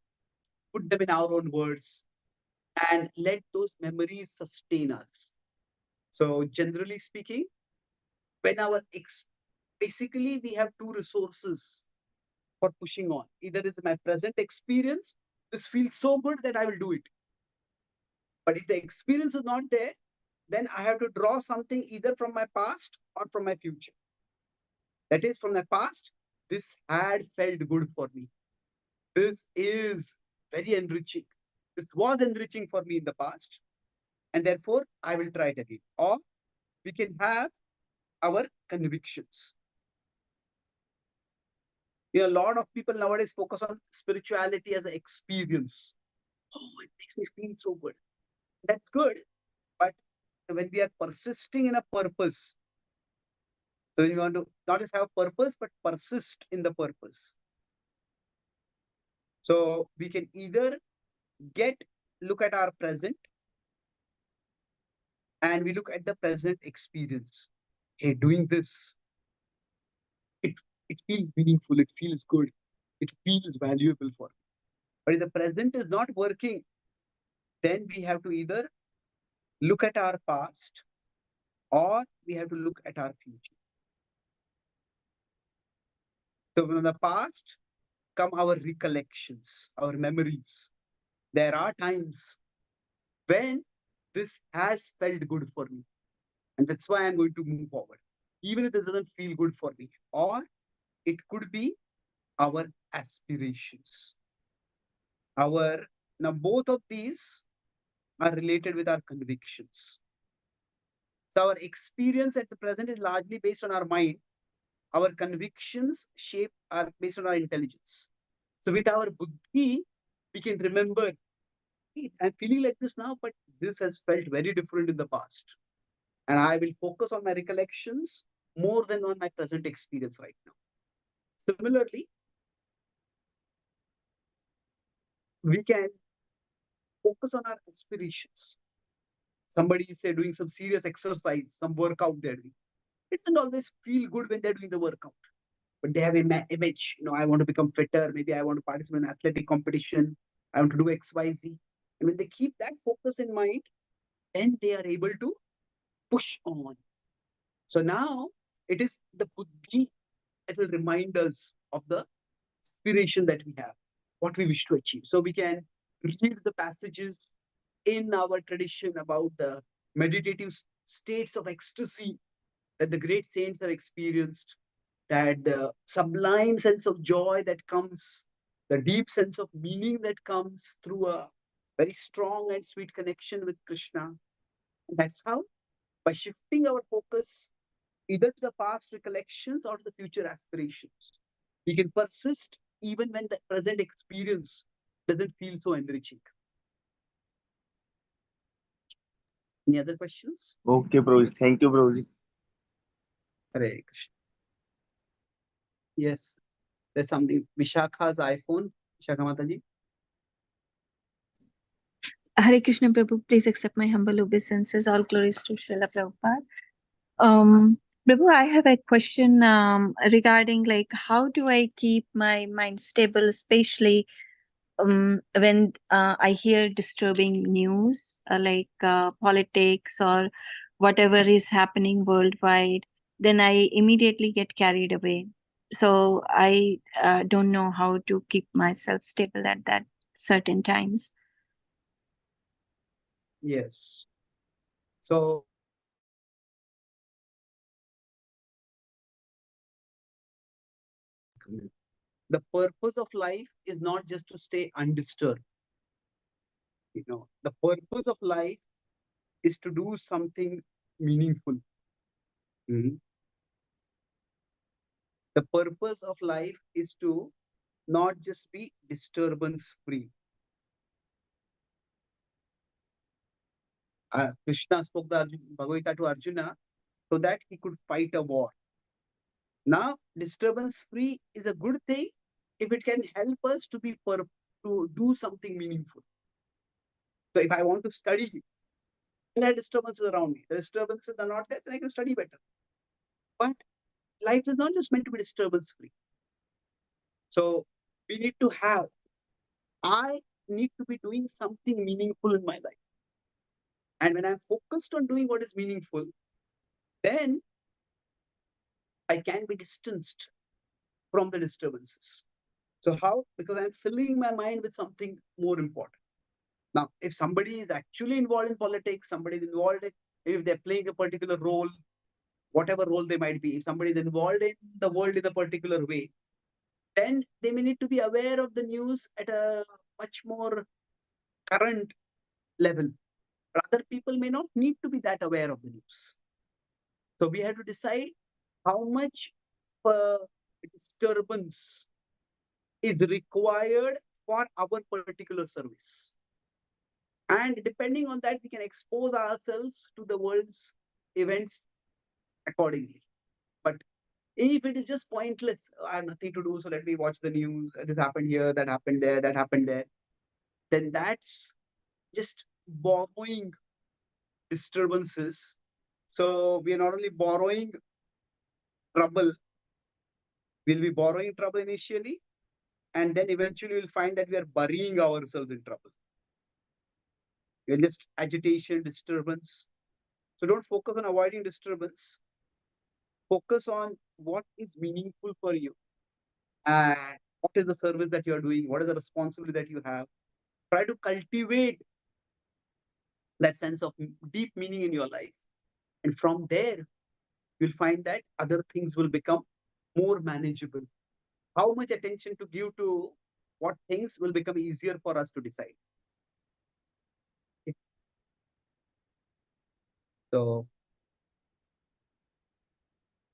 put them in our own words, and let those memories sustain us. So generally speaking, when our basically we have two resources for pushing on. Either is my present experience, this feels so good that I will do it. But if the experience is not there, then I have to draw something either from my past or from my future. That is, from the past, this had felt good for me. This is very enriching. This was enriching for me in the past, and therefore I will try it again. Or we can have our convictions. A lot of people nowadays focus on spirituality as an experience. Oh, it makes me feel so good. That's good, but when we are persisting in a purpose, so when you want to not just have purpose, but persist in the purpose. So we can either look at our present, and we look at the present experience. Hey, doing this, it feels meaningful, it feels good, it feels valuable for me. But if the present is not working, then we have to either look at our past or we have to look at our future. So from the past come our recollections, our memories. There are times when this has felt good for me, and that's why I'm going to move forward, even if this doesn't feel good for me. Or it could be our aspirations. Now both of these are related with our convictions. So our experience at the present is largely based on our mind. Our convictions are based on our intelligence. So with our buddhi, we can remember, hey, I'm feeling like this now, but this has felt very different in the past. And I will focus on my recollections more than on my present experience right now. Similarly, we can focus on our aspirations. Somebody is, say, doing some serious exercise, some workout they're doing. It doesn't always feel good when they're doing the workout. but they have image. I want to become fitter. Maybe I want to participate in athletic competition. I want to do X, Y, Z. And when they keep that focus in mind, then they are able to push on. So now it is the buddhi that will remind us of the aspiration that we have, what we wish to achieve. So we can read the passages in our tradition about the meditative states of ecstasy that the great saints have experienced, that the sublime sense of joy that comes, the deep sense of meaning that comes through a very strong and sweet connection with Krishna. And that's how, by shifting our focus either to the past recollections or to the future aspirations, we can persist even when the present experience doesn't feel so enriching. Any other questions? Okay, Prabhuji. Thank you, Prabhuji. Hare Krishna. Yes, there's something. Vishakha's iPhone. Vishakha Mataji. Hare Krishna Prabhu, please accept my humble obeisances. All glories to Srila Prabhupada. Prabhu, I have a question regarding like how do I keep my mind stable, especially when I hear disturbing news like politics or whatever is happening worldwide, then I immediately get carried away. So I don't know how to keep myself stable at that certain times. Yes. So the purpose of life is not just to stay undisturbed. The purpose of life is to do something meaningful. Mhm. The purpose of life is to not just be disturbance free. Krishna spoke the Bhagavad Gita to Arjuna so that he could fight a war. Now, disturbance free is a good thing if it can help us to to do something meaningful. So if I want to study and there are disturbances around me, the disturbances are not there, then I can study better. But life is not just meant to be disturbance free. So we need to have, I need to be doing something meaningful in my life. And when I'm focused on doing what is meaningful, then I can be distanced from the disturbances. So how? Because I'm filling my mind with something more important. Now, if somebody is actually involved in politics, somebody is involved in, if they're playing a particular role, whatever role they might be, if somebody is involved in the world in a particular way, then they may need to be aware of the news at a much more current level. Other people may not need to be that aware of the news. So we have to decide how much disturbance is required for our particular service. And depending on that, we can expose ourselves to the world's events accordingly. But if it is just pointless, I have nothing to do, so let me watch the news, this happened here, that happened there, that happened there, then that's just borrowing disturbances. So we are not only borrowing trouble, we'll be borrowing trouble initially, and then eventually we'll find that we are burying ourselves in trouble. We're just agitation, disturbance. So don't focus on avoiding disturbance. Focus on what is meaningful for you and what is the service that you are doing, what is the responsibility that you have. Try to cultivate that sense of deep meaning in your life. And from there, you'll find that other things will become more manageable. How much attention to give to what things will become easier for us to decide. Okay. So,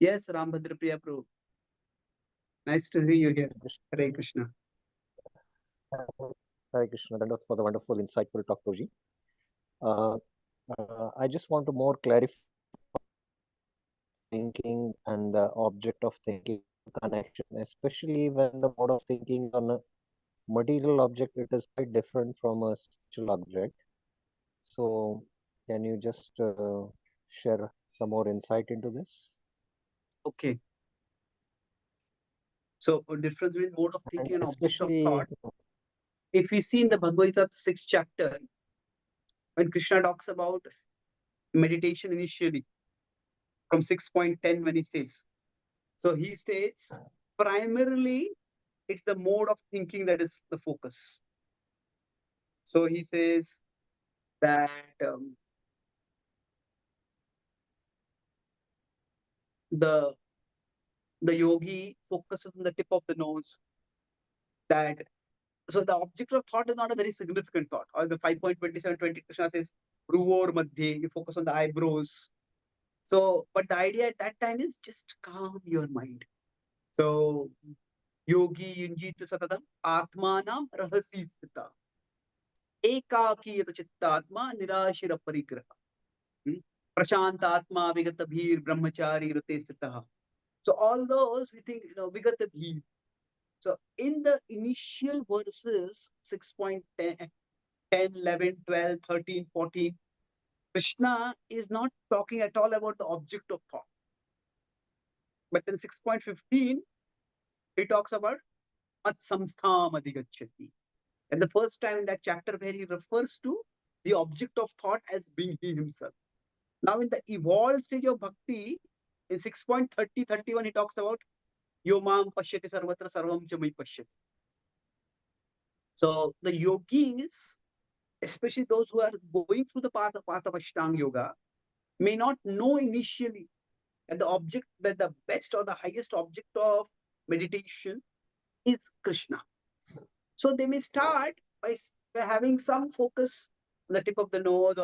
yes, Rambhadra Priya Prabhu. Nice to hear you here. Hare Krishna. Hare Krishna. Thank you for the wonderful, insightful talk, Prabhuji. I just want to more clarify thinking and the object of thinking connection, especially when the mode of thinking on a material object, it is quite different from a spiritual object. So, can you just share some more insight into this? Okay. So a difference between mode of thinking and object of especially thought. If we see in the Bhagavad Gita 6th chapter, when Krishna talks about meditation initially, from 6.10 when he says, so he states primarily it's the mode of thinking that is the focus. So he says that the yogi focuses on the tip of the nose. That so the object of thought is not a very significant thought. Or the 5.2720 Krishna says Ruvor Madhye, you focus on the eyebrows. So, but the idea at that time is just calm your mind. So yogi yunjit satatam atmanam rahasi sthita ekaki yata chittatma nirashira parigraha prashantatma vigata bhir brahmachari rute sthita. So all those we think, vigata bhir. So in the initial verses 6.10, 10, 11, 12, 13, 14, Krishna is not talking at all about the object of thought. But in 6.15, he talks about mat samstham adhigacchati. And the first time in that chapter where he refers to the object of thought as being he himself. Now in the evolved stage of bhakti, in 6.30, 31, he talks about yomam pashyati sarvatra sarvam cha mai pashyati. So the yogis, especially those who are going through the path of Ashtanga Yoga, may not know initially that the best or the highest object of meditation is Krishna. So they may start by having some focus on the tip of the nose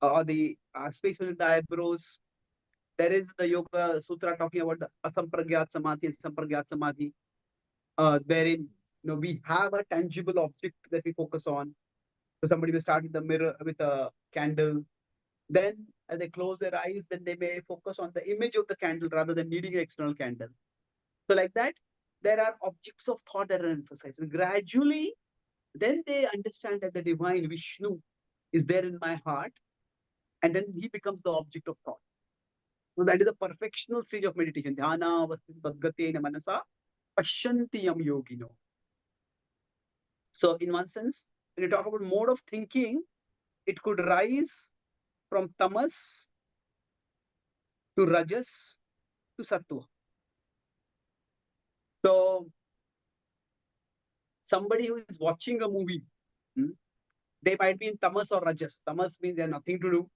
or the space between the eyebrows. There is the Yoga Sutra talking about the asampragyat samadhi and sampragyat samadhi, wherein we have a tangible object that we focus on. So somebody will start with the mirror with a candle. Then as they close their eyes, then they may focus on the image of the candle rather than needing an external candle. So like that, there are objects of thought that are emphasized. And gradually, then they understand that the divine Vishnu is there in my heart, and then he becomes the object of thought. So that is a perfectional stage of meditation. Dhyana avasthi tadgatena manasa pashyanti yam yogino. So in one sense, when you talk about mode of thinking, it could rise from tamas to rajas to sattva. So somebody who is watching a movie, they might be in tamas or rajas. Tamas means they have nothing to do,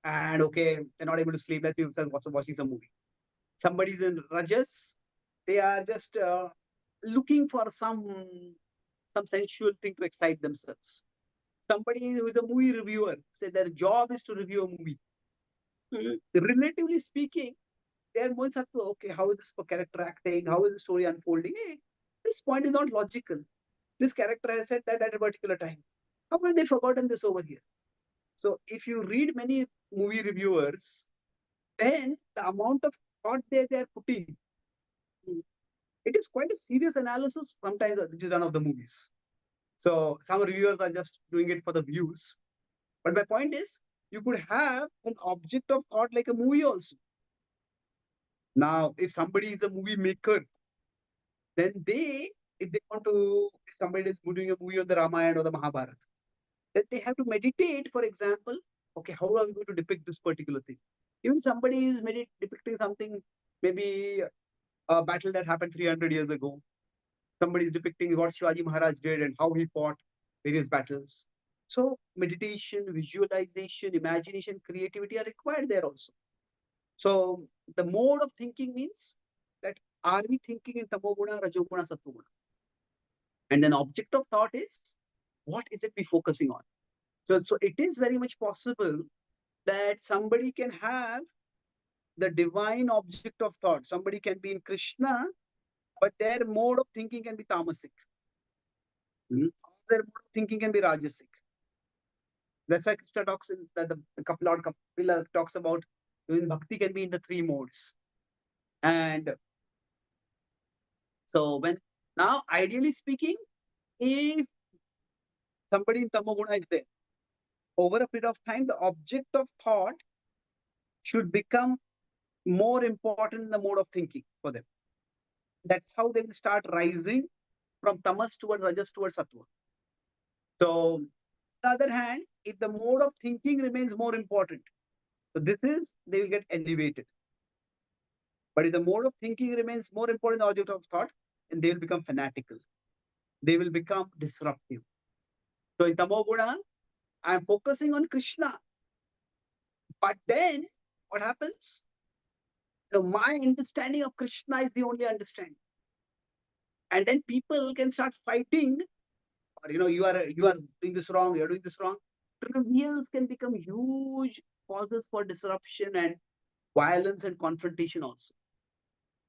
and okay, they're not able to sleep. Let's be watching some movie. Somebody's in rajas, they are just looking for some sensual thing to excite themselves. Somebody who is a movie reviewer, say their job is to review a movie. Relatively speaking, they are more sattva. Okay, how is this character acting? How is the story unfolding? Hey, this point is not logical. This character has said that at a particular time. How have they forgotten this over here? So if you read many movie reviewers, then the amount of thought they are putting, it is quite a serious analysis sometimes which is done of the movies. So some reviewers are just doing it for the views. But my point is, you could have an object of thought like a movie also. Now, if somebody is a movie maker, then if somebody is doing a movie on the Ramayana or the Mahabharata, then they have to meditate, for example, okay, how are we going to depict this particular thing? Even somebody is depicting something, maybe a battle that happened 300 years ago. Somebody is depicting what Shivaji Maharaj did and how he fought various battles. So meditation, visualization, imagination, creativity are required there also. So the mode of thinking means that are we thinking in tamoguna, rajoguna, sattoguna? And then object of thought is what is it we focusing on? So it is very much possible that somebody can have the divine object of thought. Somebody can be in Krishna, but their mode of thinking can be tamasic. Their mode of thinking can be rajasic. That's why Krishna talks in the Kapila talks about in bhakti can be in the three modes. And so now ideally speaking, if somebody in tamoguna is there, over a period of time, the object of thought should become more important in the mode of thinking for them. That's how they will start rising from tamas towards rajas towards sattva. So, on the other hand, if the mode of thinking remains more important, so they will get elevated. But if the mode of thinking remains more important than the object of thought, then they will become fanatical. They will become disruptive. So in Tamoguna, I am focusing on Krishna. But then what happens? So my understanding of Krishna is the only understanding. And then people can start fighting, or you are doing this wrong, you're doing this wrong. Trivials can become huge causes for disruption and violence and confrontation also.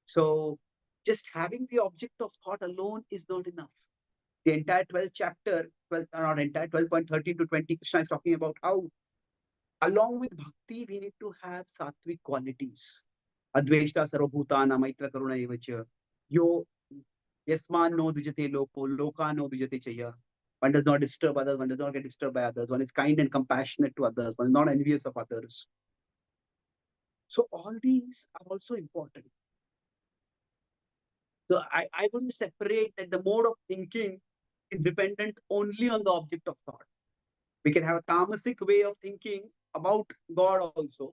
So just having the object of thought alone is not enough. The entire 12th chapter, 12, not entire 12.13 to 20, Krishna is talking about how, along with bhakti, we need to have sattvic qualities. Adveshta sarvabhutana maitra karuna evacha. Yo yasman no dujate loko, loka no dujate chaya. One does not disturb others, one does not get disturbed by others. One is kind and compassionate to others, one is not envious of others. So all these are also important. So I want to separate that the mode of thinking is dependent only on the object of thought. We can have a tamasic way of thinking about God also.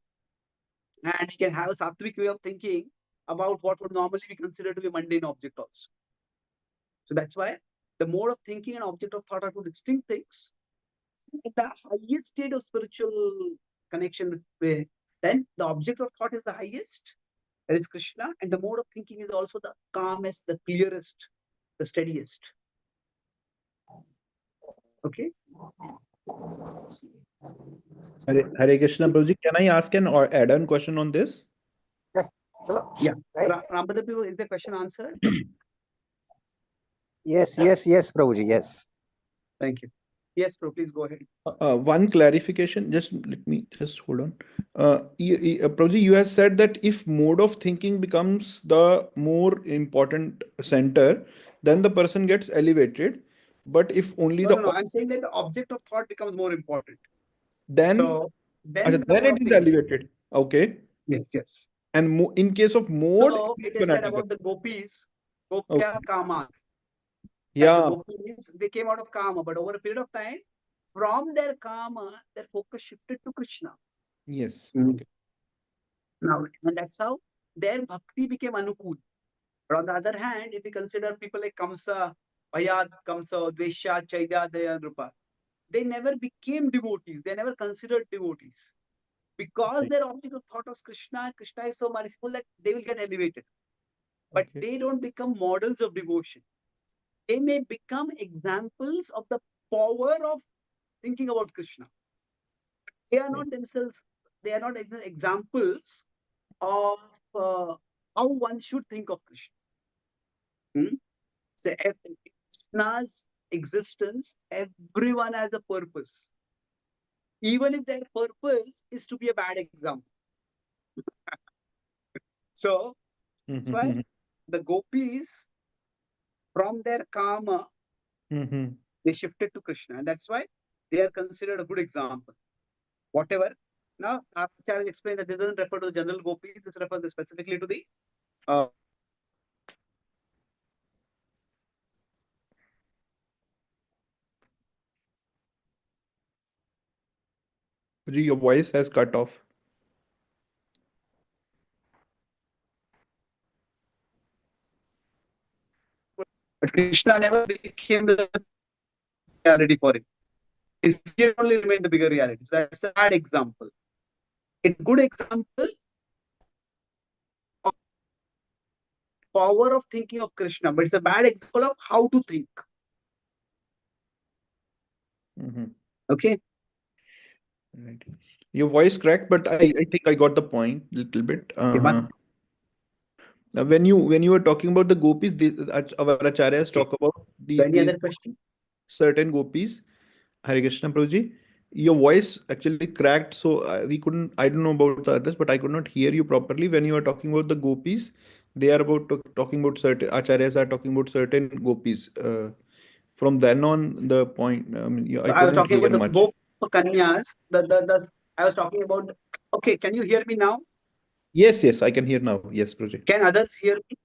And we can have a sattvic way of thinking about what would normally be considered to be a mundane object also. So that's why the mode of thinking and object of thought are two distinct things. At the highest state of spiritual connection with, then the object of thought is the highest, that is Krishna, and the mode of thinking is also the calmest, the clearest, the steadiest. Okay. Hare Krishna, Prabhuji, can I ask an or add-on question on this? Yeah. Rambhadra, is the question answered? Yes, Prabhuji, yes. Thank you. Yes, bro, please go ahead. One clarification, just let me just hold on. Prabhuji, you have said that if mode of thinking becomes the more important center, then the person gets elevated. But if only No, I'm saying that the object of thought becomes more important. then Then it is elevated. Okay. Yes. And in case of mode, so it is said about the gopis, Gopya Kama. Yeah. The gopis, they came out of Kama, but over a period of time, from their Kama, their focus shifted to Krishna. Yes. Okay. Now, and that's how their bhakti became Anukul. But on the other hand, if we consider people like Kamsa, Ayad, Kamsa, Dvesha, Chaitya, Drupa, they never became devotees. They never considered devotees. Because their object of thought was Krishna, Krishna is so merciful that they will get elevated. But they don't become models of devotion. They may become examples of the power of thinking about Krishna. They are not themselves, they are not examples of how one should think of Krishna. So, Krishna's existence, everyone has a purpose. Even if their purpose is to be a bad example. So, that's why the gopis, from their karma, they shifted to Krishna. And that's why they are considered a good example. Whatever. Now, Acharya has explained that this doesn't refer to the general gopis, this refers specifically to the your voice has cut off. But Krishna never became the reality for him. His fear only remained the bigger reality. So that's a bad example. It's a good example of power of thinking of Krishna, but it's a bad example of how to think. Okay. Right. Your voice cracked, but I think I got the point a little bit. When you were talking about the gopis, our acharyas talk about So any other question? Certain gopis. Hare Krishna, Prabhuji, your voice actually cracked, so we couldn't. I don't know about the others, but I could not hear you properly when you were talking about the gopis. They are talking about certain acharyas are talking about certain gopis. From then on, the point. I was talking about the Gop Kanyas. I was talking about. Okay, can you hear me now? Yes, I can hear now. Yes, Prabhuji. Can others hear me?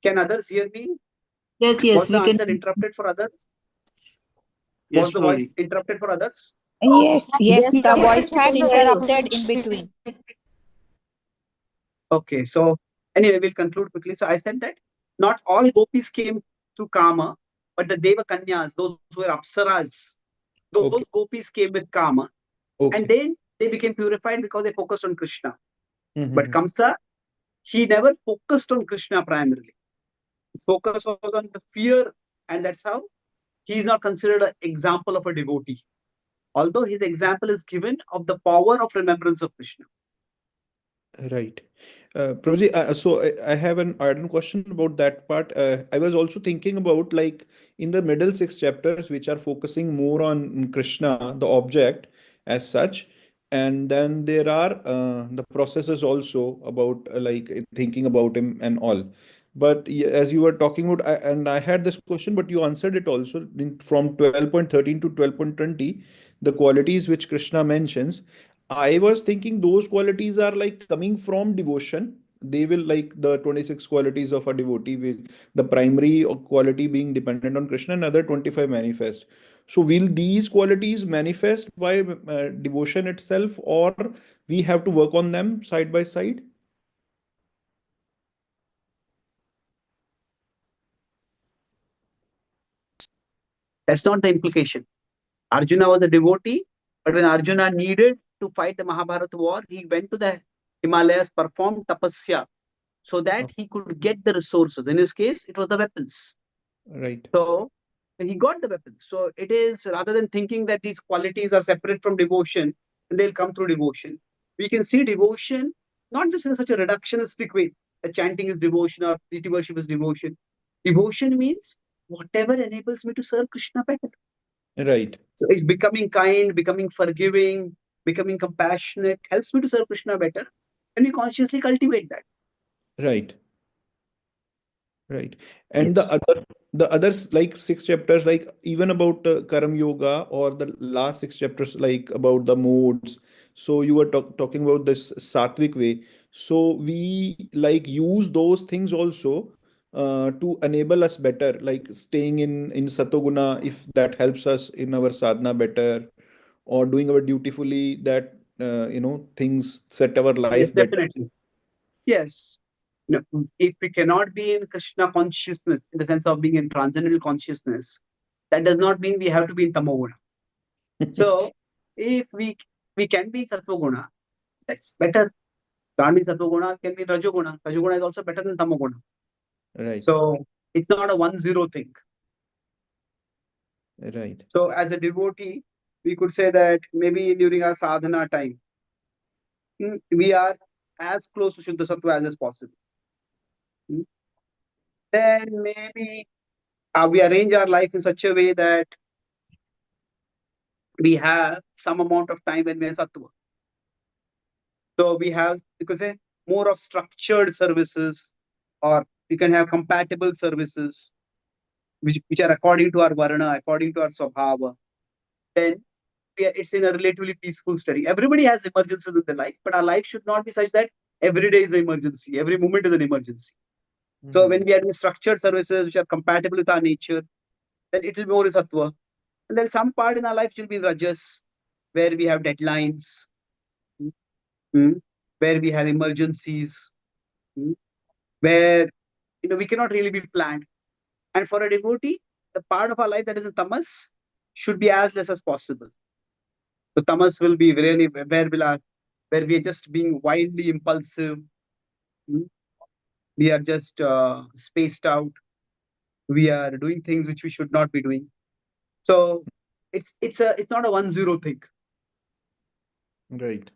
Can others hear me? Yes, yes, Was the we answer can. interrupted for others? Yes, Was the voice Prabhuji. interrupted for others? Yes, Yes, the voice had interrupted in between. Okay, so anyway, we'll conclude quickly. So I said that not all gopis came to Kama, but the Deva Kanyas, those who were Apsaras, those Okay. gopis came with Kama, Okay. and then they became purified because they focused on Krishna. But Mhm. Kamsa, he never focused on Krishna primarily. His focus was on the fear, and that's how he is not considered an example of a devotee. Although his example is given of the power of remembrance of Krishna. Right. Prabhuji, so I have an add-on question about that part. I was also thinking about like in the middle six chapters, which are focusing more on Krishna, the object as such, and then there are the processes also about like thinking about him and all. But as you were talking about, and I had this question, but you answered it also from 12.13 to 12.20, the qualities which Krishna mentions. I was thinking those qualities are like coming from devotion. They will like the 26 qualities of a devotee, with the primary quality being dependent on Krishna, and other 25 manifest. So will these qualities manifest by devotion itself, or we have to work on them side by side? That's not the implication. Arjuna was a devotee, but when Arjuna needed to fight the Mahabharata war, he went to the Himalayas, performed tapasya, so that he could get the resources. In his case, it was the weapons. Right. So he got the weapons. So it is, rather than thinking that these qualities are separate from devotion and they'll come through devotion, we can see devotion not just in such a reductionistic way that chanting is devotion or deity worship is devotion. Devotion means whatever enables me to serve Krishna better. Right. So it's becoming kind, becoming forgiving, becoming compassionate, helps me to serve Krishna better. And we consciously cultivate that. Right. Right. And Yes. the others like six chapters, like even about Karam Yoga, or the last six chapters, like about the modes. So you were talking about this sattvic way. So we like use those things also to enable us better, like staying in satoguna, if that helps us in our sadhana better, or doing our dutifully, that things set our Yes, life better. definitely. Yes. No, if we cannot be in Krishna consciousness, in the sense of being in transcendental consciousness, that does not mean we have to be in Tamoguna. So if we can be in Sattva-guna, that's better. Can't be in Sattva-guna, can be in Rajoguna. Rajoguna is also better than Tamoguna. Right. So it's not a 1-0 thing. Right. So as a devotee, we could say that maybe during our sadhana time, we are as close to Shuddha Sattva as possible. Then maybe we arrange our life in such a way that we have some amount of time when we are Sattva. So we have, you could say, more of structured services, or you can have compatible services, which are according to our Varna, according to our Swabhava. Then it's in a relatively peaceful study. Everybody has emergencies in their life, but our life should not be such that every day is an emergency, every moment is an emergency. So when we are doing structured services which are compatible with our nature, then it will be more in Sattva. And then some part in our life will be in Rajas, where we have deadlines, where we have emergencies, where we cannot really be planned. And for a devotee, the part of our life that is in tamas should be as less as possible. So tamas will be really where we are just being wildly impulsive. We are just spaced out. We are doing things which we should not be doing. So it's not a 1-0 thing. Right.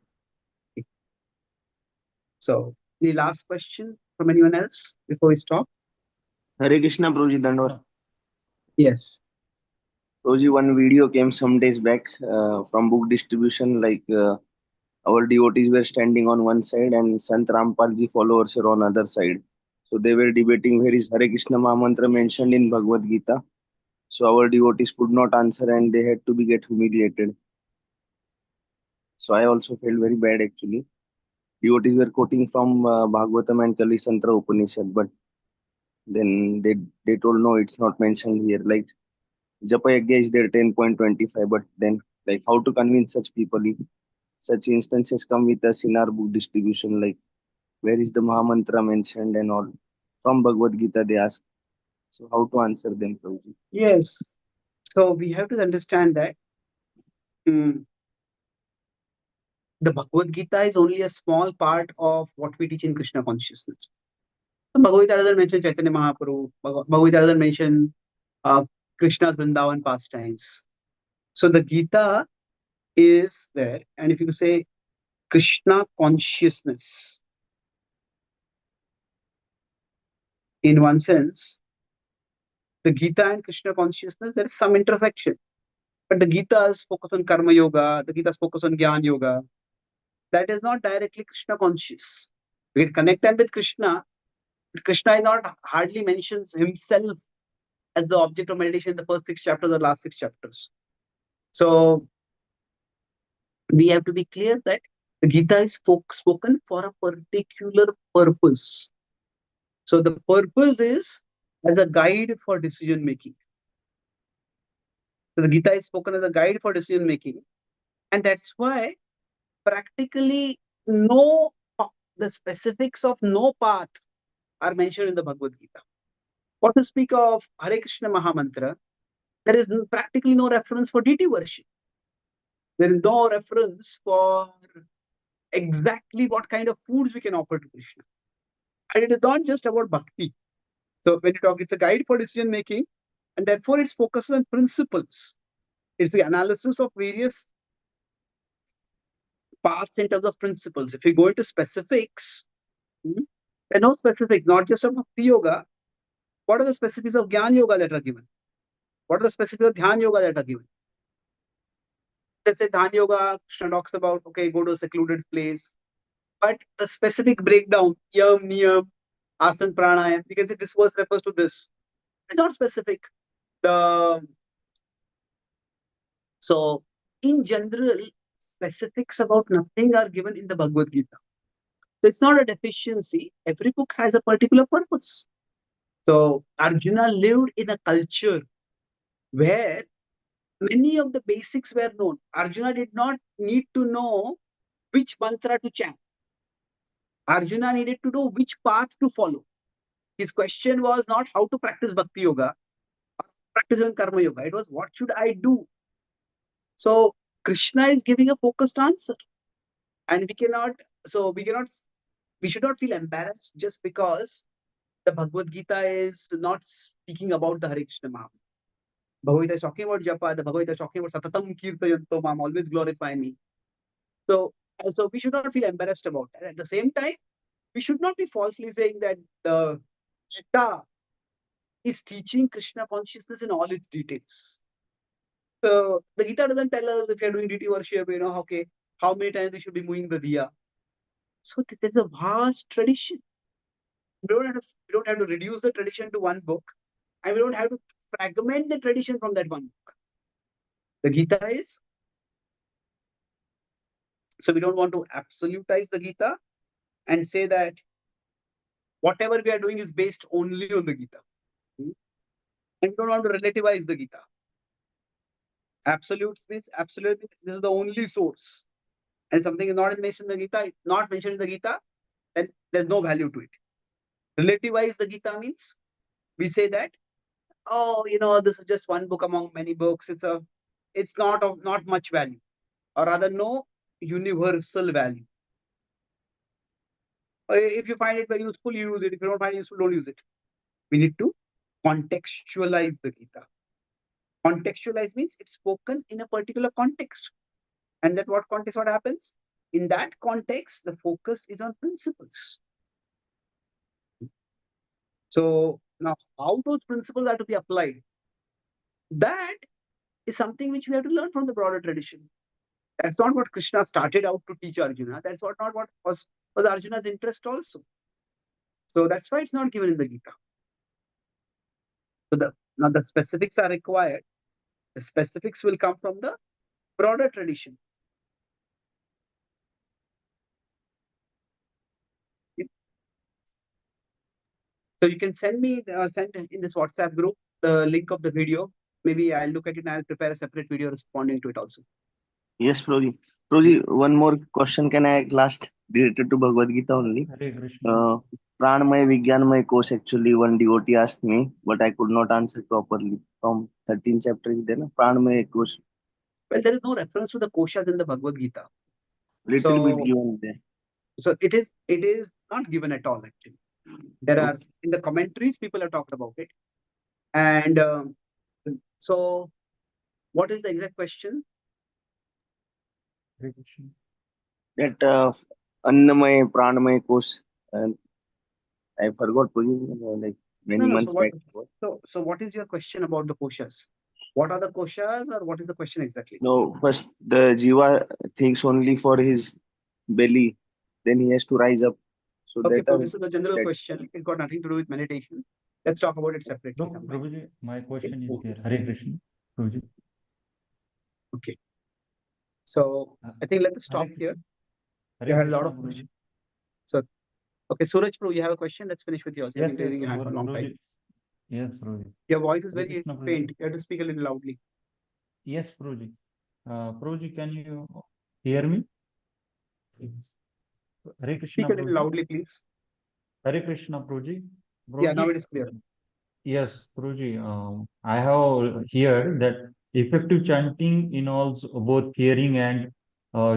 So the last question from anyone else before we stop? Hare Krishna, Prabhuji, Dandavad. Yes. Prabhuji, one video came some days back from book distribution, like our devotees were standing on one side and Sant Rampalji followers were on other side. So they were debating where is Hare Krishna Mahamantra mentioned in Bhagavad Gita. So our devotees could not answer and they had to be get humiliated. So I also felt very bad actually. Devotees were quoting from Bhagavatam and Kali Santra Upanishad, but Then they told no, it's not mentioned here. Like Japa Yagya is there 10.25, but then like how to convince such people if such instances come with us in our book distribution? Like where is the Mahamantra mentioned and all? From Bhagavad Gita they ask. So how to answer them, Prabhuji? Yes. So we have to understand that mm, the Bhagavad Gita is only a small part of what we teach in Krishna consciousness. So Bhagavad Gita doesn't mention Chaitanya Mahaprabhu. Bhagavad Gita doesn't mention Krishna's Vrindavan pastimes. So the Gita is there, and if you say Krishna consciousness, in one sense, the Gita and Krishna consciousness, there is some intersection. But the Gita is focused on Karma Yoga, the Gita is focused on Gyan Yoga. That is not directly Krishna conscious. We can connect them with Krishna, but Krishna is not hardly mentions himself as the object of meditation in the first 6 chapters or last 6 chapters. So we have to be clear that the Gita is spoken for a particular purpose. So the purpose is as a guide for decision making. So the Gita is spoken as a guide for decision making, and that's why practically the specifics of no path are mentioned in the Bhagavad Gita. What to speak of Hare Krishna Mahamantra, there is practically no reference for deity worship. There is no reference for exactly what kind of foods we can offer to Krishna. And it is not just about bhakti. So when you talk, it's a guide for decision making, and therefore it's focuses on principles. It's the analysis of various paths in terms of principles. If you go into specifics, there are no specifics, not just of bhakti yoga. What are the specifics of Gyan Yoga that are given? What are the specifics of Dhyan Yoga that are given? Let's say Dhyan Yoga, Krishna talks about, okay, go to a secluded place. But the specific breakdown, Yam, Niyam, Asan, Pranayam, we can say this verse refers to this. It's not specific. So, in general, specifics about nothing are given in the Bhagavad Gita. So, it's not a deficiency. Every book has a particular purpose. So, Arjuna lived in a culture where many of the basics were known. Arjuna did not need to know which mantra to chant. Arjuna needed to know which path to follow. His question was not how to practice Bhakti Yoga or practice even Karma Yoga. It was what should I do? So Krishna is giving a focused answer. And we should not feel embarrassed just because the Bhagavad Gita is not speaking about the Hare Krishna Mahamantra. Bhagavad Gita is talking about japa, the Bhagavad Gita is talking about Satatam Kirtayanto Mam, always glorify me. So we should not feel embarrassed about that. At the same time, we should not be falsely saying that the Gita is teaching Krishna consciousness in all its details. So the Gita doesn't tell us if you're doing deity worship, okay, how many times we should be moving the diya. So there's a vast tradition. We don't have to reduce the tradition to one book, and we don't have to fragment the tradition from that one book. The Gita is, so we don't want to absolutize the Gita and say that whatever we are doing is based only on the Gita. And we don't want to relativize the Gita. Absolute means this is the only source. And something is not mentioned in the Gita, not mentioned in the Gita, then there's no value to it. Relativize the Gita means we say that, this is just one book among many books. It's not of not much value, or rather no universal value. If you find it very useful, you use it. If you don't find it useful, don't use it. We need to contextualize the Gita. Contextualize means it's spoken in a particular context. And that what context, what happens? In that context, the focus is on principles. So now how those principles are to be applied, that is something which we have to learn from the broader tradition. That's not what Krishna started out to teach Arjuna. That's not what was Arjuna's interest also. So that's why it's not given in the Gita. So now the specifics are required. The specifics will come from the broader tradition. So you can send me send in this WhatsApp group the link of the video. Maybe I'll look at it and I'll prepare a separate video responding to it also. Yes, Proji. Proji, one more question can I ask last related to Bhagavad Gita only? Hare Krishna. Pranmay Vigyanmay course actually one devotee asked me, but I could not answer properly. From 13th chapter is there, na? Pranmay course. Well, there is no reference to the koshas in the Bhagavad Gita. Little bit So, given there. so it is not given at all actually. There are in the commentaries people have talked about it, and so what is the exact question? Hare Krishna. That Annamay, Pranmay course. I forgot Proji, like many No, months back. so what is your question about the koshas? What are the koshas, or what is the question exactly? No, first the Jiva thinks only for his belly, then he has to rise up. So Okay, that so are this is a general that- question. It got nothing to do with meditation. Let's talk about it separately sometime. Prabhuji, my question is there. Hare Krishna. Prabhuji. Okay. So I think let us stop here. You had a lot of Prabhuji. questions. So, okay, Suraj Prabhu, you have a question? Let's finish with yours. You've Yes, been raising your hand for a long Prabhuji. time. Yes, Prabhuji. Your voice is Hare very Krishna, Prabhuji. faint. You have to speak a little loudly. Yes, Prabhuji. Prabhuji, can you hear me? Hare Krishna, Speak a little Prabhuji. loudly, please. Hare Krishna, Prabhuji. Yeah, now Prabhuji, it is clear. yes, Prabhuji. I have heard that effective chanting involves both hearing and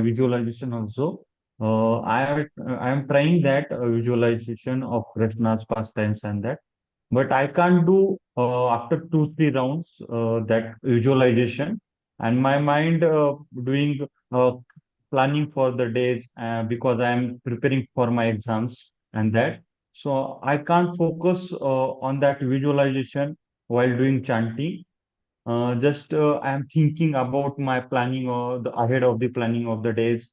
visualization also. I am trying that visualization of Krishna's pastimes and that, but I can't do after 2-3 rounds that visualization, and my mind doing planning for the days because I am preparing for my exams and that. So I can't focus on that visualization while doing chanting. Just I am thinking about my planning or the ahead of the planning of the days.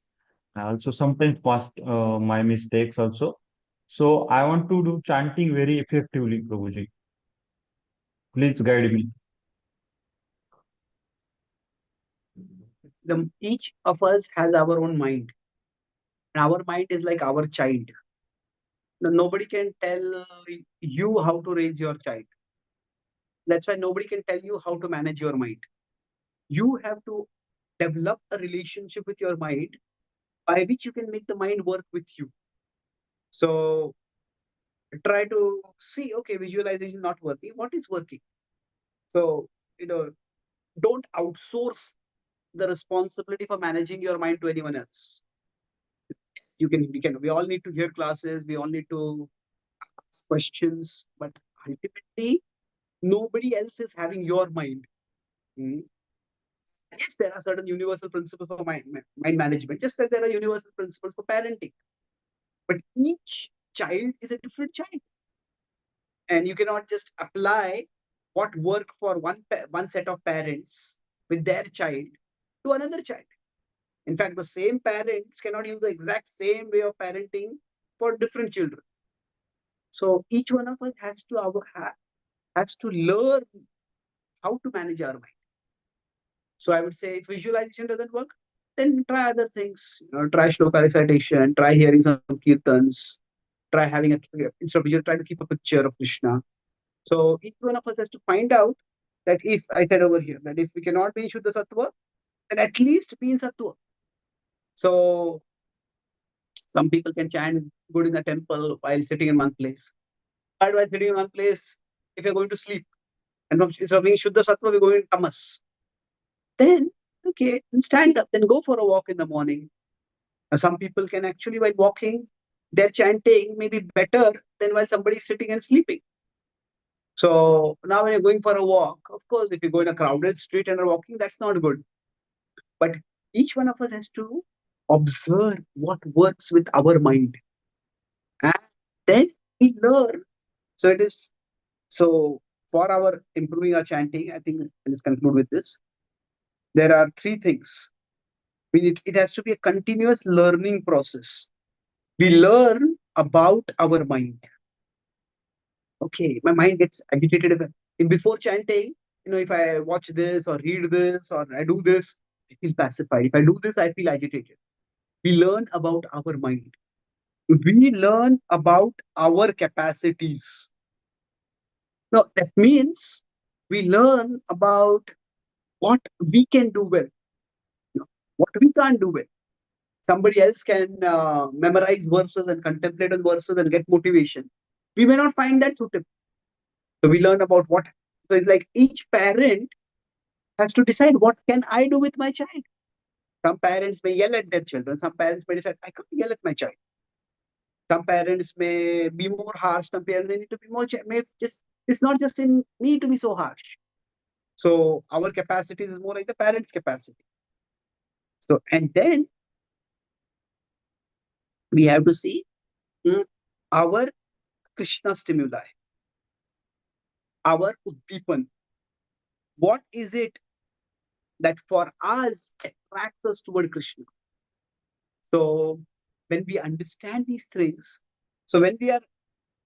I also sometimes past my mistakes also. So I want to do chanting very effectively, Prabhuji. Please guide me. Each of us has our own mind. And our mind is like our child. Nobody can tell you how to raise your child. That's why nobody can tell you how to manage your mind. You have to develop a relationship with your mind by which you can make the mind work with you. So try to see, okay, visualization not working. What is working? So, don't outsource the responsibility for managing your mind to anyone else. We all need to hear classes, we all need to ask questions, but ultimately, nobody else is having your mind. Yes, there are certain universal principles for mind management, just like there are universal principles for parenting. But each child is a different child. And you cannot just apply what worked for one set of parents with their child to another child. In fact, the same parents cannot use the exact same way of parenting for different children. So each one of us has to learn how to manage our mind. So I would say if visualization doesn't work, then try other things. Try shloka recitation, try hearing some kirtans, try having instead of visual, try to keep a picture of Krishna. So each one of us has to find out that if I said over here that if we cannot be in Shuddha Sattva, then at least be in Sattva. So some people can chant good in the temple while sitting in one place. But while sitting in one place, if you're going to sleep, and instead of being Shuddha Sattva, we're going in Tamas. Then, okay, then stand up, then go for a walk in the morning. Some people can actually, while walking, their chanting may be better than while somebody is sitting and sleeping. So now when you're going for a walk, of course, if you go in a crowded street and are walking, that's not good. But each one of us has to observe what works with our mind. And then we learn. So it is, so for our improving our chanting, I think let's conclude with this. There are 3 things. It has to be a continuous learning process. We learn about our mind. Okay, my mind gets agitated before chanting. If I watch this or read this or I do this, I feel pacified. If I do this, I feel agitated. We learn about our mind. We learn about our capacities. Now, that means we learn about what we can do well, what we can't do well. Somebody else can memorize verses and contemplate on verses and get motivation. We may not find that suitable. So we learn about what. So it's like each parent has to decide, what can I do with my child? Some parents may yell at their children. Some parents may decide, I can't yell at my child. Some parents may be more harsh. Some parents may need to be more. It's not just in me to be so harsh. So our capacity is more like the parents' capacity. So, and then we have to see our Krishna stimuli, our Uddipan. What is it that for us attracts us toward Krishna? So when we understand these things, so when we are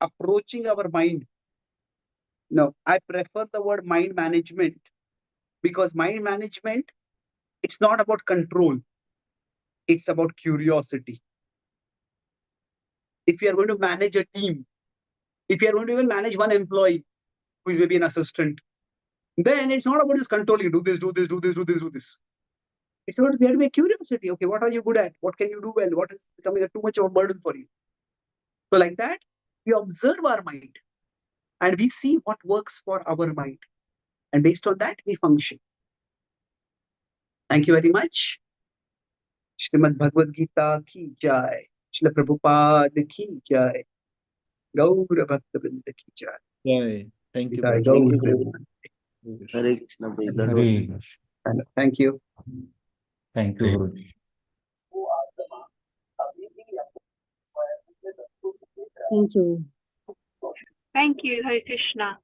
approaching our mind, I prefer the word mind management, because mind management, it's not about control, it's about curiosity. If you are going to manage a team, if you are going to even manage one employee who is maybe an assistant, then it's not about just controlling, do this, do this, do this, do this, do this. It's about, we have to be a curiosity. Okay, what are you good at? What can you do well? What is becoming too much of a burden for you? So like that, we observe our mind and we see what works for our mind. And based on that, we function. Thank you very much. Shrimad Bhagavad Gita ki jai. Srila Prabhupada ki jai. Gaura Bhakta Vrinda ki jai. Jai. Thank you. Jai, Prabhuji. Thank you, Gaura Prabhu. Vrinda. Hare Krishna, Prabhu. That was Hare Krishna. Thank you. Thank you, Guruji. Thank you. Thank you, Hare Krishna.